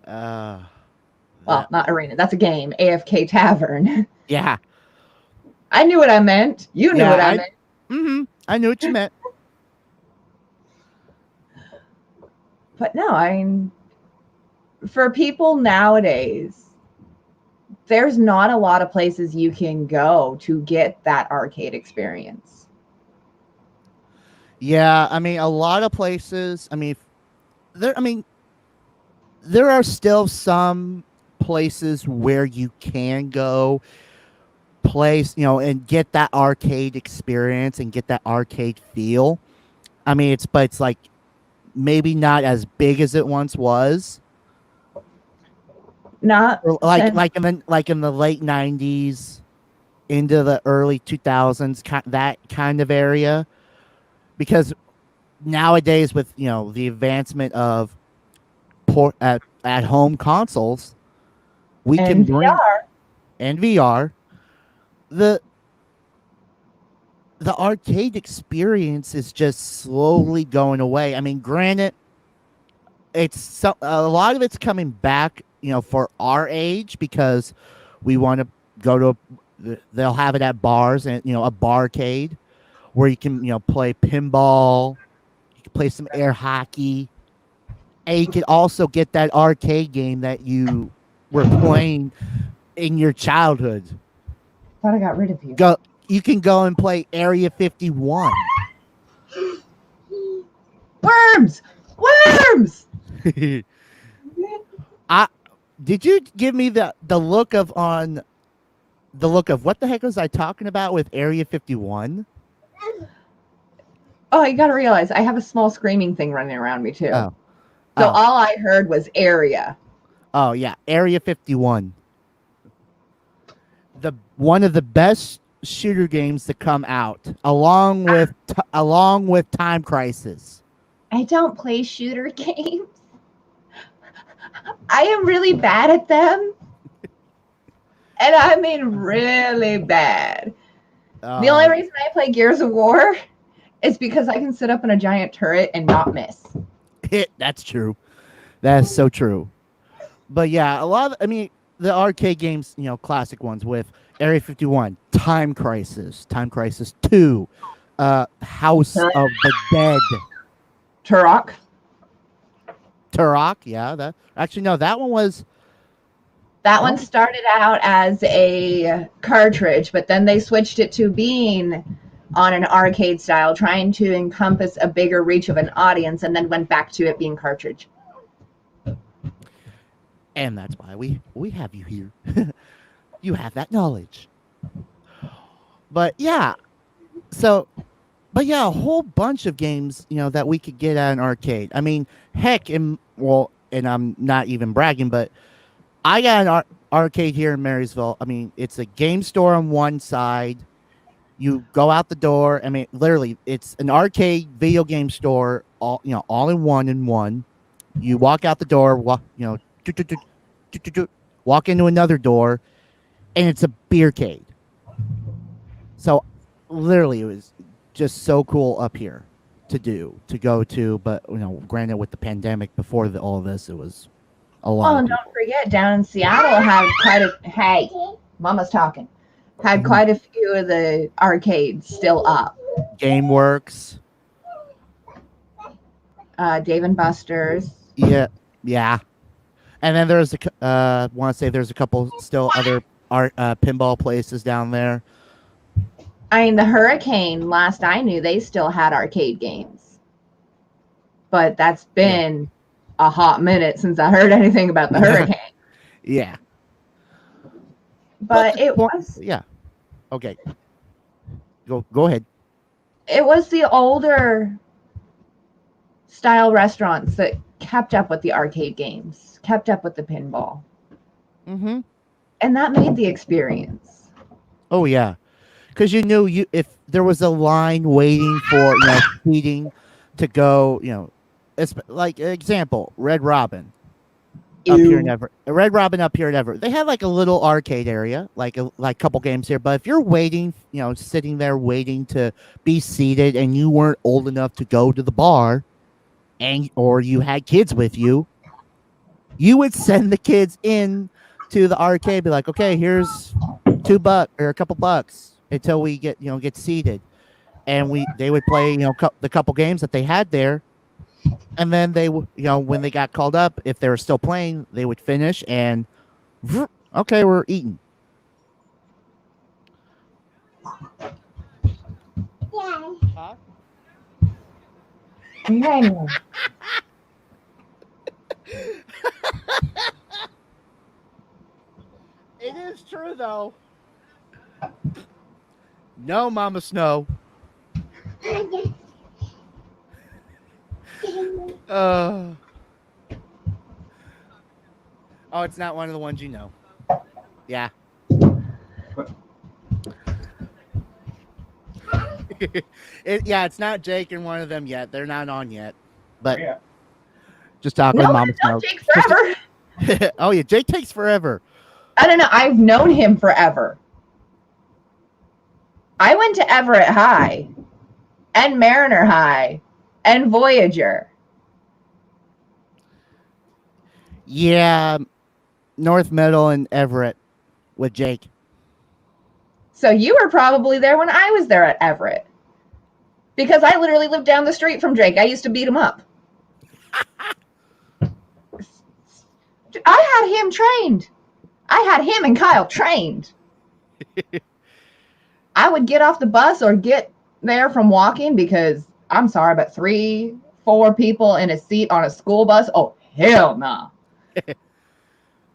Well, not arena. That's a game. AFK Tavern. Yeah. I knew what I meant. You knew what I meant. Mm-hmm. I knew what you meant. But no, I mean, for people nowadays, there's not a lot of places you can go to get that arcade experience. Yeah, I mean, a lot of places. There are still some places where you can go and get that arcade experience and get that arcade feel. I mean, it's like maybe not as big as it once was. Not like in the late 90s into the early 2000s, that kind of area. Because nowadays with the advancement of at home consoles, we can bring VR. The arcade experience is just slowly going away. I mean, granted, a lot of it's coming back, for our age because we want to go to. They'll have it at bars and a barcade where you can play pinball, you can play some air hockey, and you can also get that arcade game that you were playing in your childhood. Thought I got rid of you. You can go and play Area 51. Worms! Worms! Did you give me the look of what the heck was I talking about with Area 51? Oh, you gotta realize I have a small screaming thing running around me too. Oh. So Oh. all I heard was area. Oh yeah, Area 51. One of the best shooter games to come out, along with Time Crisis. I don't play shooter games. I am really bad at them. And I mean really bad. The only reason I play Gears of War is because I can sit up in a giant turret and not miss. That's true. That's so true. But yeah, the arcade games, classic ones with Area 51, Time Crisis 2, House of the Dead. Turok, yeah. That one was... That one started out as a cartridge, but then they switched it to being on an arcade style, trying to encompass a bigger reach of an audience, and then went back to it being cartridge. And that's why we have you here. You have that knowledge. But yeah, a whole bunch of games, that we could get at an arcade. I mean, heck, and I'm not even bragging, but I got an arcade here in Marysville. I mean, it's a game store on one side. You go out the door. I mean, literally, it's an arcade video game store, all in one. You walk out the door, walk into another door, and it's a beercade. So, literally, it was just so cool up here to go to. But granted, with the pandemic before all of this, it was a lot. Oh, and don't forget, down in Seattle had quite a... Hey, Mama's talking. Had quite a few of the arcades still up. GameWorks. Dave & Buster's. Yeah. And then there's there's a couple still other pinball places down there. I mean, the Hurricane, last I knew, they still had arcade games. But that's been a hot minute since I heard anything about the Hurricane. Yeah. But it was... Yeah. Okay. Go ahead. It was the older style restaurants that kept up with the arcade games, kept up with the pinball. Mm-hmm. And that made the experience. Oh, yeah. Because if there was a line waiting for, seating to go, it's like example, Red Robin up here in Everett. Red Robin up here in Everett. They had like a little arcade area, like a couple games here. But if you're waiting, sitting there waiting to be seated, and you weren't old enough to go to the bar, or you had kids with you, you would send the kids in to the arcade, be like, okay, here's $2 or a couple bucks until we get seated, and they would play the couple games that they had there. And then they, when they got called up, if they were still playing, they would finish and, okay, we're eating. Yeah. Huh? It is true, though. No, Mama Snow. Oh, it's not one of the ones you know. Yeah. It's not Jake and one of them yet. They're not on yet. But just talk with Mama Snow. Jake forever. Oh yeah, Jake takes forever. I don't know. I've known him forever. I went to Everett High and Mariner High and Voyager. Yeah, North Middle and Everett with Jake. So you were probably there when I was there at Everett. Because I literally lived down the street from Jake. I used to beat him up. I had him trained. I had him and Kyle trained. I would get off the bus or get there from walking because, I'm sorry, but 3-4 people in a seat on a school bus? Oh, hell no.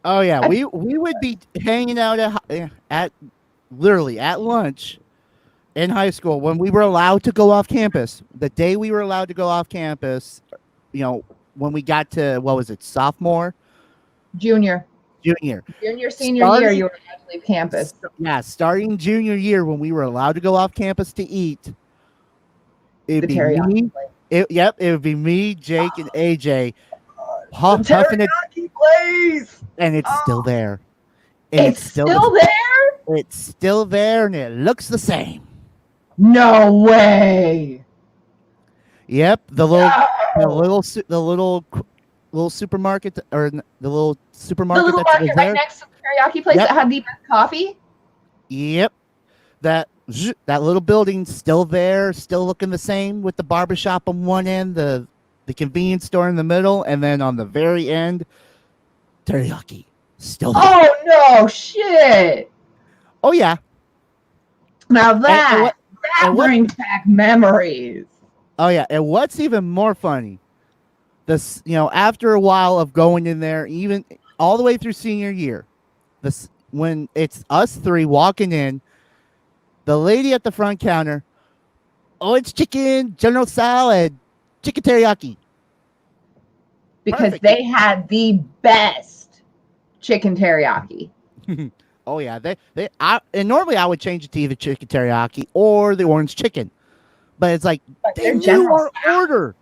Oh yeah, we would be hanging out at literally at lunch in high school when we were allowed to go off campus. The day we were allowed to go off campus, when we got to, what was it, sophomore? Junior, senior year, you were allowed to leave campus. Yeah, starting junior year when we were allowed to go off campus to eat. It'd be me. It would be me, Jake, and AJ. Huffing it, place. And it's still there. And it's still there? It's still there, and it looks the same. No way. Yep, the little supermarket, or the little supermarket the little that's market there. right next to the teriyaki place that had the best coffee. Yep, that little building still there, still looking the same, with the barbershop on one end, the convenience store in the middle, and then on the very end, teriyaki still there. Oh no, shit! Oh yeah. Now that brings back memories. Oh yeah, and what's even more funny, this, after a while of going in there, even all the way through senior year, when it's us three walking in, the lady at the front counter, oh, it's chicken, general salad, chicken teriyaki. Because Perfect. they had the best chicken teriyaki. Oh yeah, and normally I would change it to either chicken teriyaki or the orange chicken, but it's like they knew our order.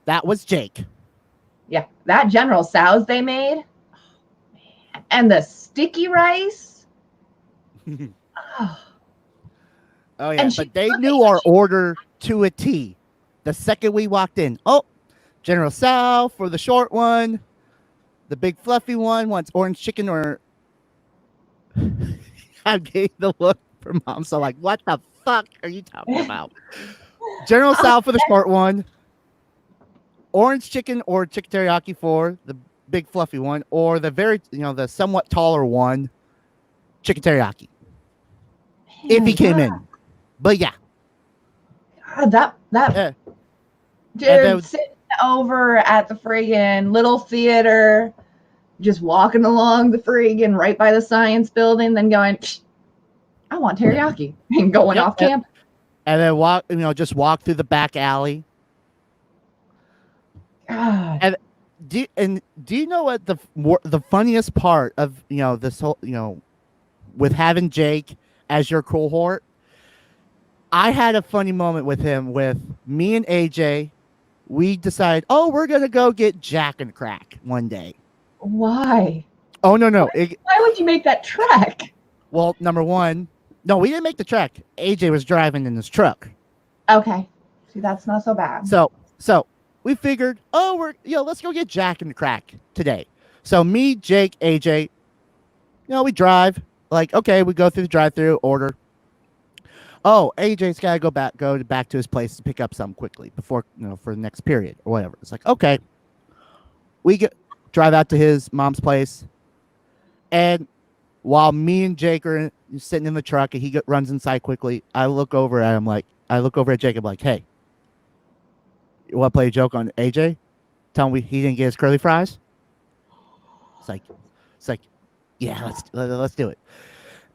That was Jake. Yeah, that General Tso's they made, and the sticky rice. Oh yeah, but they knew our order to a T. The second we walked in, General Tso for the short one, the big fluffy one wants orange chicken, or I gave the look from Mom. So like, what the fuck are you talking about? General Tso for the short one, orange chicken or chicken teriyaki for the big fluffy one, or the very, the somewhat taller one, chicken teriyaki. If he came in. But yeah. God, that dude sitting over at the friggin' little theater, just walking along the friggin' right by the science building, then going, I want teriyaki, and going off campus. And then just walk through the back alley. God. And do you know what the funniest part of this whole with having Jake as your cohort? I had a funny moment with him. With me and AJ, we decided, we're gonna go get Jack and Crack one day. Why? Oh no! Why would you make that trek? Well, number one, no, we didn't make the trek. AJ was driving in his truck. Okay, see, that's not so bad. So we figured, let's go get Jack and Crack today. So me, Jake, AJ, we drive. Like, okay, we go through the drive-through, order. Oh, AJ's got to go back to his place to pick up something quickly before, for the next period or whatever. It's like, okay. We drive out to his mom's place. And while me and Jake are sitting in the truck and he runs inside quickly, I look over at Jake, I'm like, hey, you want to play a joke on AJ? Tell him he didn't get his curly fries? It's like, yeah, let's do it.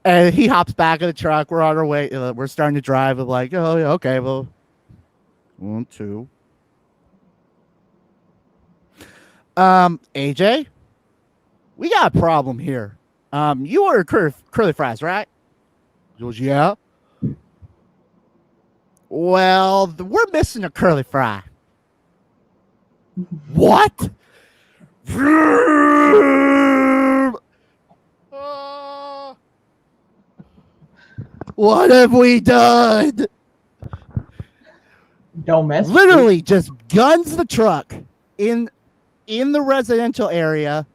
And he hops back in the truck. We're on our way. We're starting to drive. I'm like, oh, yeah, okay, well, 1, 2. AJ, we got a problem here. You ordered curly fries, right? He goes, yeah. Well, we're missing a curly fry. What? What have we done? Don't mess. Literally just guns the truck in the residential area,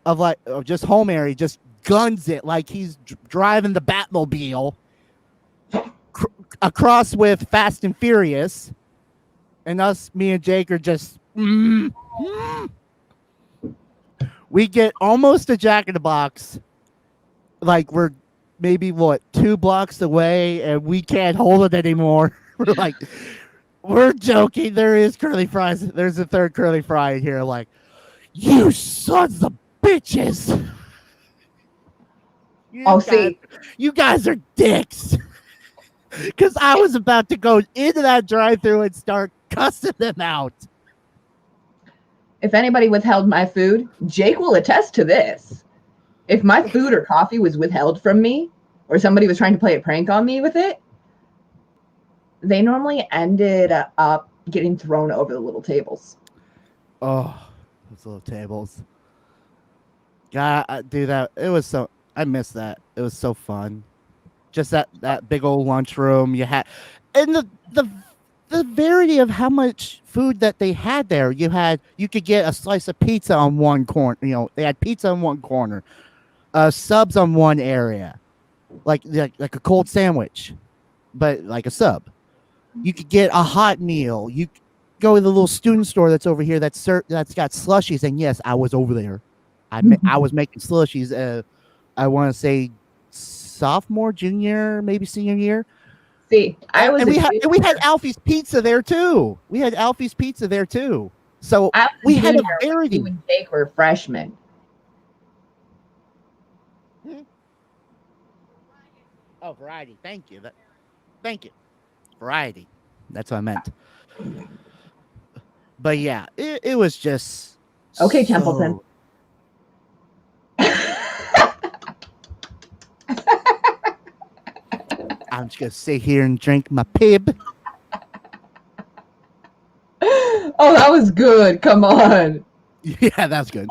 of just home area, just guns it like he's driving the Batmobile across with Fast and Furious, and me and Jake are just. We get almost a Jack in the Box, like we're maybe 2 blocks away, and we can't hold it anymore. We're like, we're joking. There is curly fries. There's a third curly fry in here. Like, you sons of bitches. You guys are dicks. Because I was about to go into that drive-thru and start cussing them out. If anybody withheld my food, Jake will attest to this. If my food or coffee was withheld from me, or somebody was trying to play a prank on me with it, they normally ended up getting thrown over the little tables. Oh, those little tables. God, I do that. It was so. I miss that. It was so fun. Just that big old lunchroom you had, and the variety of how much food that they had there. You could get a slice of pizza on one corner. They had pizza on one corner, subs on one area, like a cold sandwich, but like a sub. You could get a hot meal. You go to the little student store that's over here that's got slushies. And yes, I was over there. I was making slushies. I want to say sophomore, junior, maybe senior year. See, we had Alfie's Pizza there too. So we had a variety. You and Jake were freshmen. Oh, variety. Thank you. Thank you. Variety. That's what I meant. But yeah, it was just okay, Templeton. I'm just gonna sit here and drink my pib. Oh, that was good. Come on. Yeah, that's good.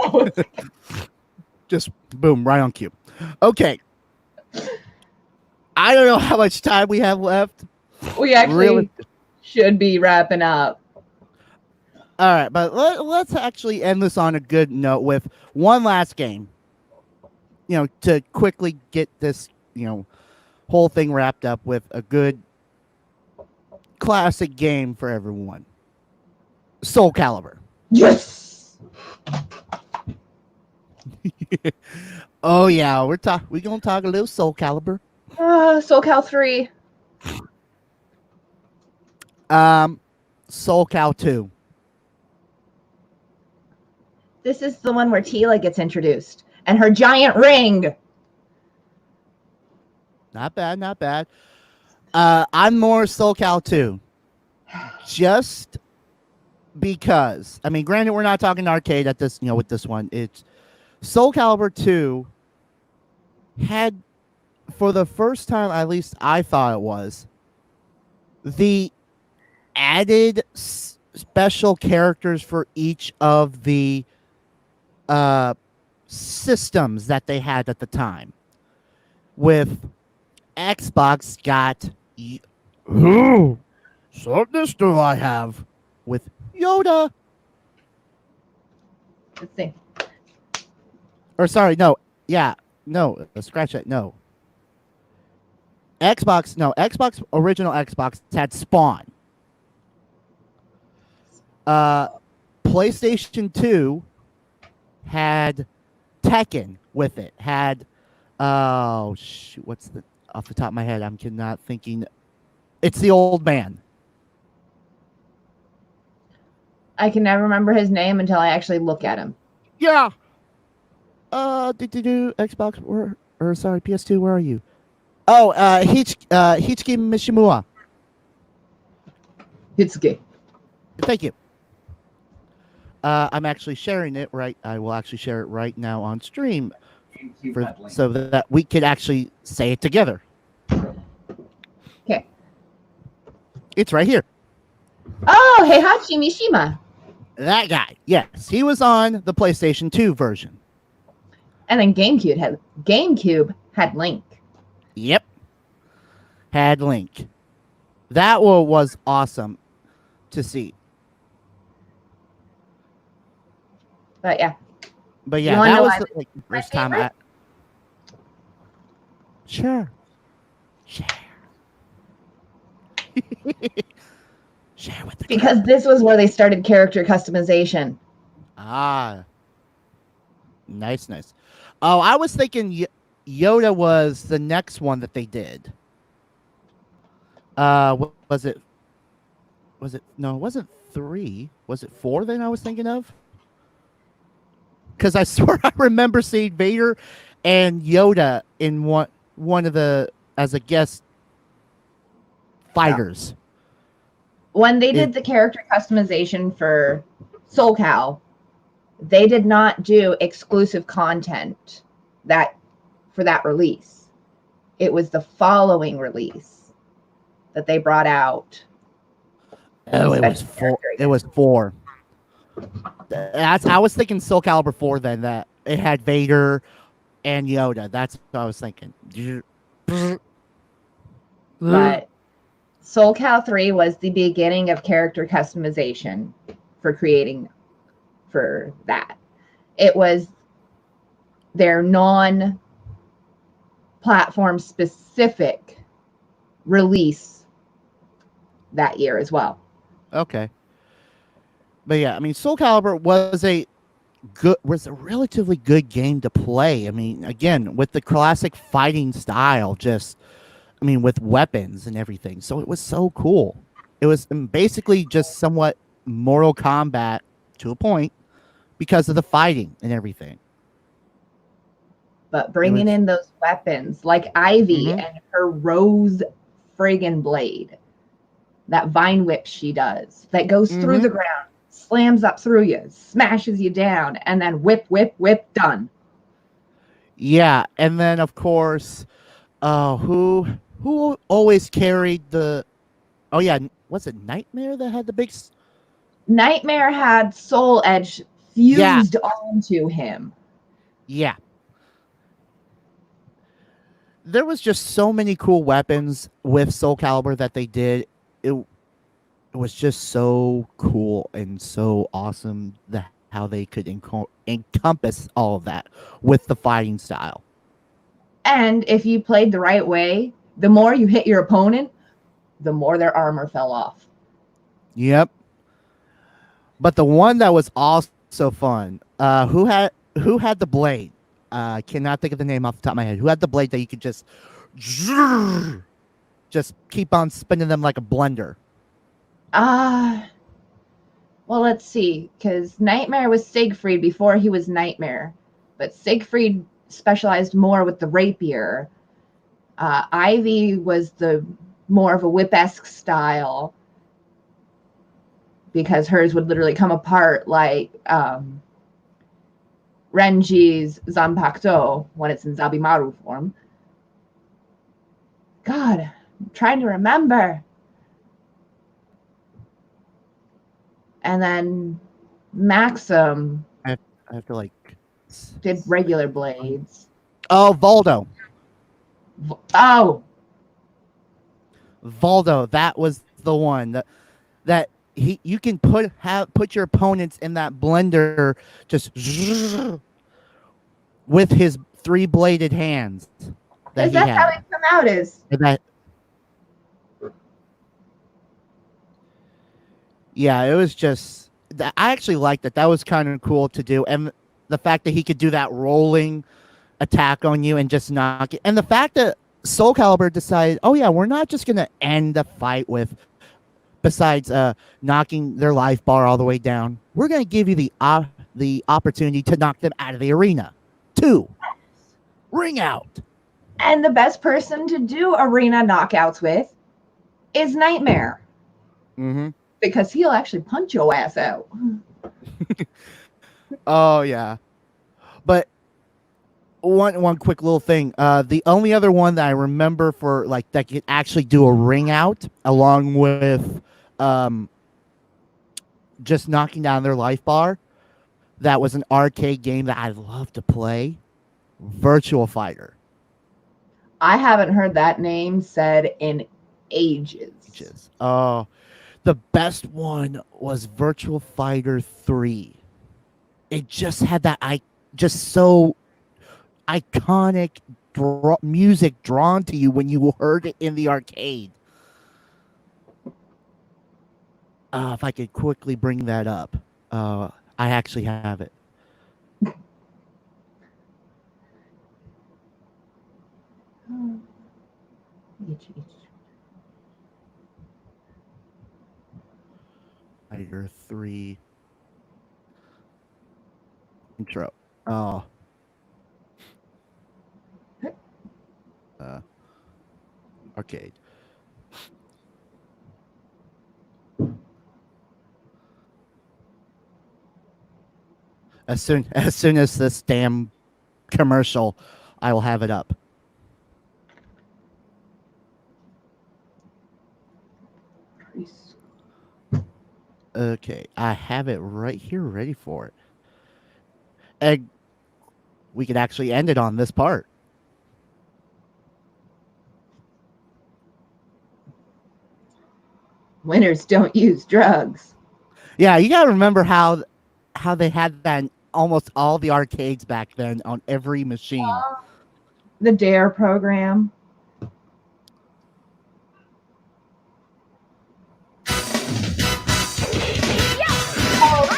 Just boom, right on cue. Okay. I don't know how much time we have left. We actually should be wrapping up. All right, but let's actually end this on a good note with one last game. To quickly get this, whole thing wrapped up with a good classic game for everyone. Soul Calibur. Yes. Oh yeah, we're gonna talk a little Soul Calibur. Soul Cal 3. Soul Cal 2. This is the one where Tila gets introduced and her giant ring. Not bad. I'm more Soul Cal 2. Just because. I mean, granted, we're not talking arcade at this, with this one. It's Soul Calibur 2 had, for the first time, at least I thought it was, the added special characters for each of the systems that they had at the time. With Xbox got this do I have with Yoda. Let's see. Or sorry, no. Yeah. No, scratch that. No. Xbox, original Xbox had Spawn. PlayStation 2 had Tekken with it. Had what's the off the top of my head? I'm not thinking. It's the old man. I can never remember his name until I actually look at him. Yeah. Xbox or sorry, PS2, where are you? Oh, Hichiki Mishimura. Hitsuki. Thank you. I'm actually sharing it right. I will actually share it right now on stream, so that we could actually say it together. Okay. It's right here. Oh, Heihachi Mishima. That guy. Yes, he was on the PlayStation 2 version. And then GameCube had Link. Yep. Had Link. That was awesome to see. But yeah. But You yeah, wanna that know was why like the my first time favorite? Sure. Share. Share with the Because group. this was where they started character customization. Ah, nice, nice. Oh, I was thinking Yoda was the next one that they did. Was it? Was it? No, it wasn't 3. Was it 4? Then I was thinking of. Because I swear I remember seeing Vader and Yoda in one of the as a guest fighters. When they It- did the character customization for Soul Cal, they did not do exclusive content that for that release. It was the following release that they brought out. Oh, it was special 4. character It was 4. I was thinking Soul Calibur 4 then that it had Vader and Yoda. That's what I was thinking. But Soul Cal 3 was the beginning of character customization for creating for that. It was their non platform specific release that year as well. Okay. But yeah, I mean Soul Calibur was a relatively good game to play. I mean, again, with the classic fighting style, with weapons and everything. So it was so cool. It was basically just somewhat Mortal Kombat to a point because of the fighting and everything. But bringing in those weapons like Ivy and her rose friggin' blade, that vine whip she does that goes through the ground, slams up through you, smashes you down, and then whip, whip, whip, done. Yeah, and then of course, who always carried the? Oh yeah, was it Nightmare that had the big? Nightmare had Soul Edge fused onto him. Yeah. There was just so many cool weapons with Soul Calibur that they did. It was just so cool and so awesome how they could encompass all of that with the fighting style. And if you played the right way, the more you hit your opponent, the more their armor fell off. Yep. But the one that was also fun, who had the blade? I cannot think of the name off the top of my head. Who had the blade that you could just keep on spinning them like a blender? Well, let's see, because Nightmare was Siegfried before he was Nightmare, but Siegfried specialized more with the rapier. Ivy was the more of a whip-esque style because hers would literally come apart like Renji's Zanpakuto when it's in Zabimaru form. God, I'm trying to remember. And then Maxim I have to did regular blades. Oh, Voldo. Oh, Voldo, that was the one that you can put your opponents in that blender just with his 3-bladed hands that is he that how had. it come out? Yeah, it was just I actually liked that. That was kind of cool to do, and the fact that he could do that rolling attack on you and just knock it, and the fact that Soul Calibur decided, oh yeah, we're not just gonna end the fight with, besides knocking their life bar all the way down, we're gonna give you the opportunity to knock them out of the arena. 2, ring out. And the best person to do arena knockouts with is Nightmare. Because he'll actually punch your ass out. Oh yeah, but one quick little thing. The only other one that I remember for that could actually do a ring out along with just knocking down their life bar. That was an arcade game that I love to play. Virtual Fighter. I haven't heard that name said in ages. Oh, the best one was Virtual Fighter 3. It just had that just so iconic music drawn to you when you heard it in the arcade. If I could quickly bring that up. I actually have it. Tiger 3 intro. Oh. Arcade. As soon as this damn commercial, I will have it up. Okay, I have it right here, ready for it. And we could actually end it on this part. Winners don't use drugs. Yeah, you gotta remember how they had that in almost all the arcades back then on every machine. The DARE program. Oh,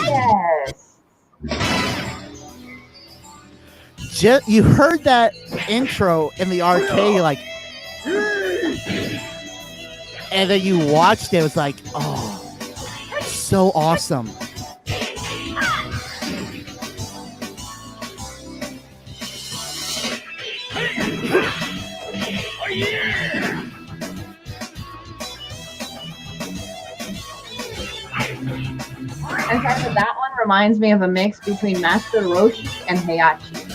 yes. You heard that intro in the arcade, like, and then you watched it. It was like, oh, so awesome. In fact, that one reminds me of a mix between Master Roshi and Heihachi.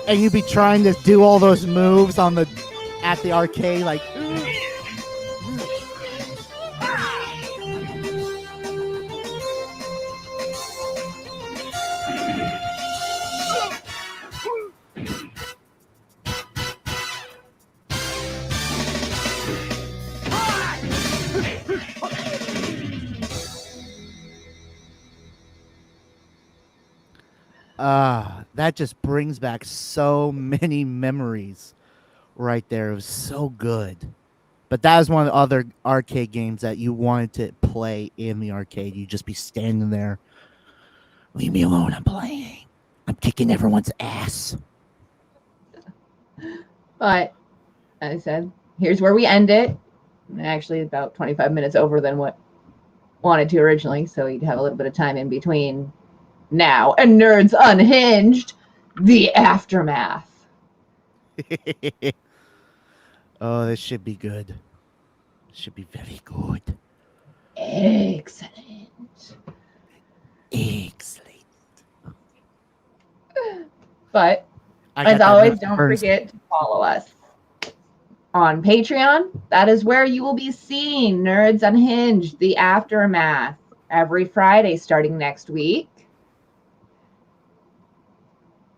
And you'd be trying to do all those moves at the arcade, like. That just brings back so many memories right there. It was so good. But that was one of the other arcade games that you wanted to play in the arcade. You'd just be standing there. Leave me alone. I'm playing. I'm kicking everyone's ass. But, as I said, here's where we end it. Actually, about 25 minutes over than what wanted to originally, so you'd have a little bit of time in between now and Nerds Unhinged, the aftermath. Oh, this should be good. Should be very good. Excellent. But, as always, don't forget to follow us on Patreon. That is where you will be seeing Nerds Unhinged, the aftermath, every Friday starting next week.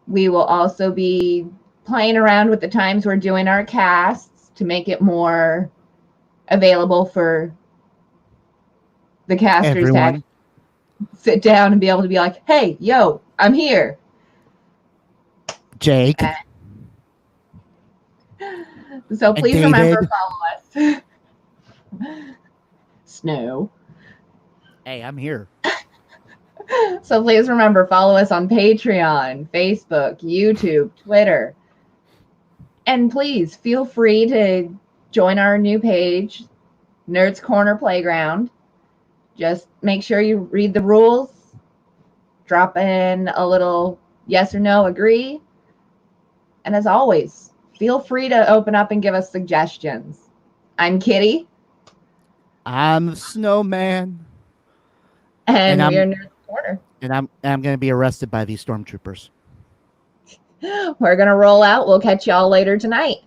We will also be playing around with the times we're doing our casts to make it more available for the casters to actually sit down and be able to be like, hey, yo, I'm here. Jake. So please remember to follow us. Snow. Hey, I'm here. So please remember, follow us on Patreon, Facebook, YouTube, Twitter. And please feel free to join our new page, Nerds Corner Playground. Just make sure you read the rules, drop in a little yes or no, agree. And as always, feel free to open up and give us suggestions. I'm Kitty. I'm the Snowman. And we are Nerds Corner. And I'm going to be arrested by these stormtroopers. We're going to roll out. We'll catch y'all later tonight.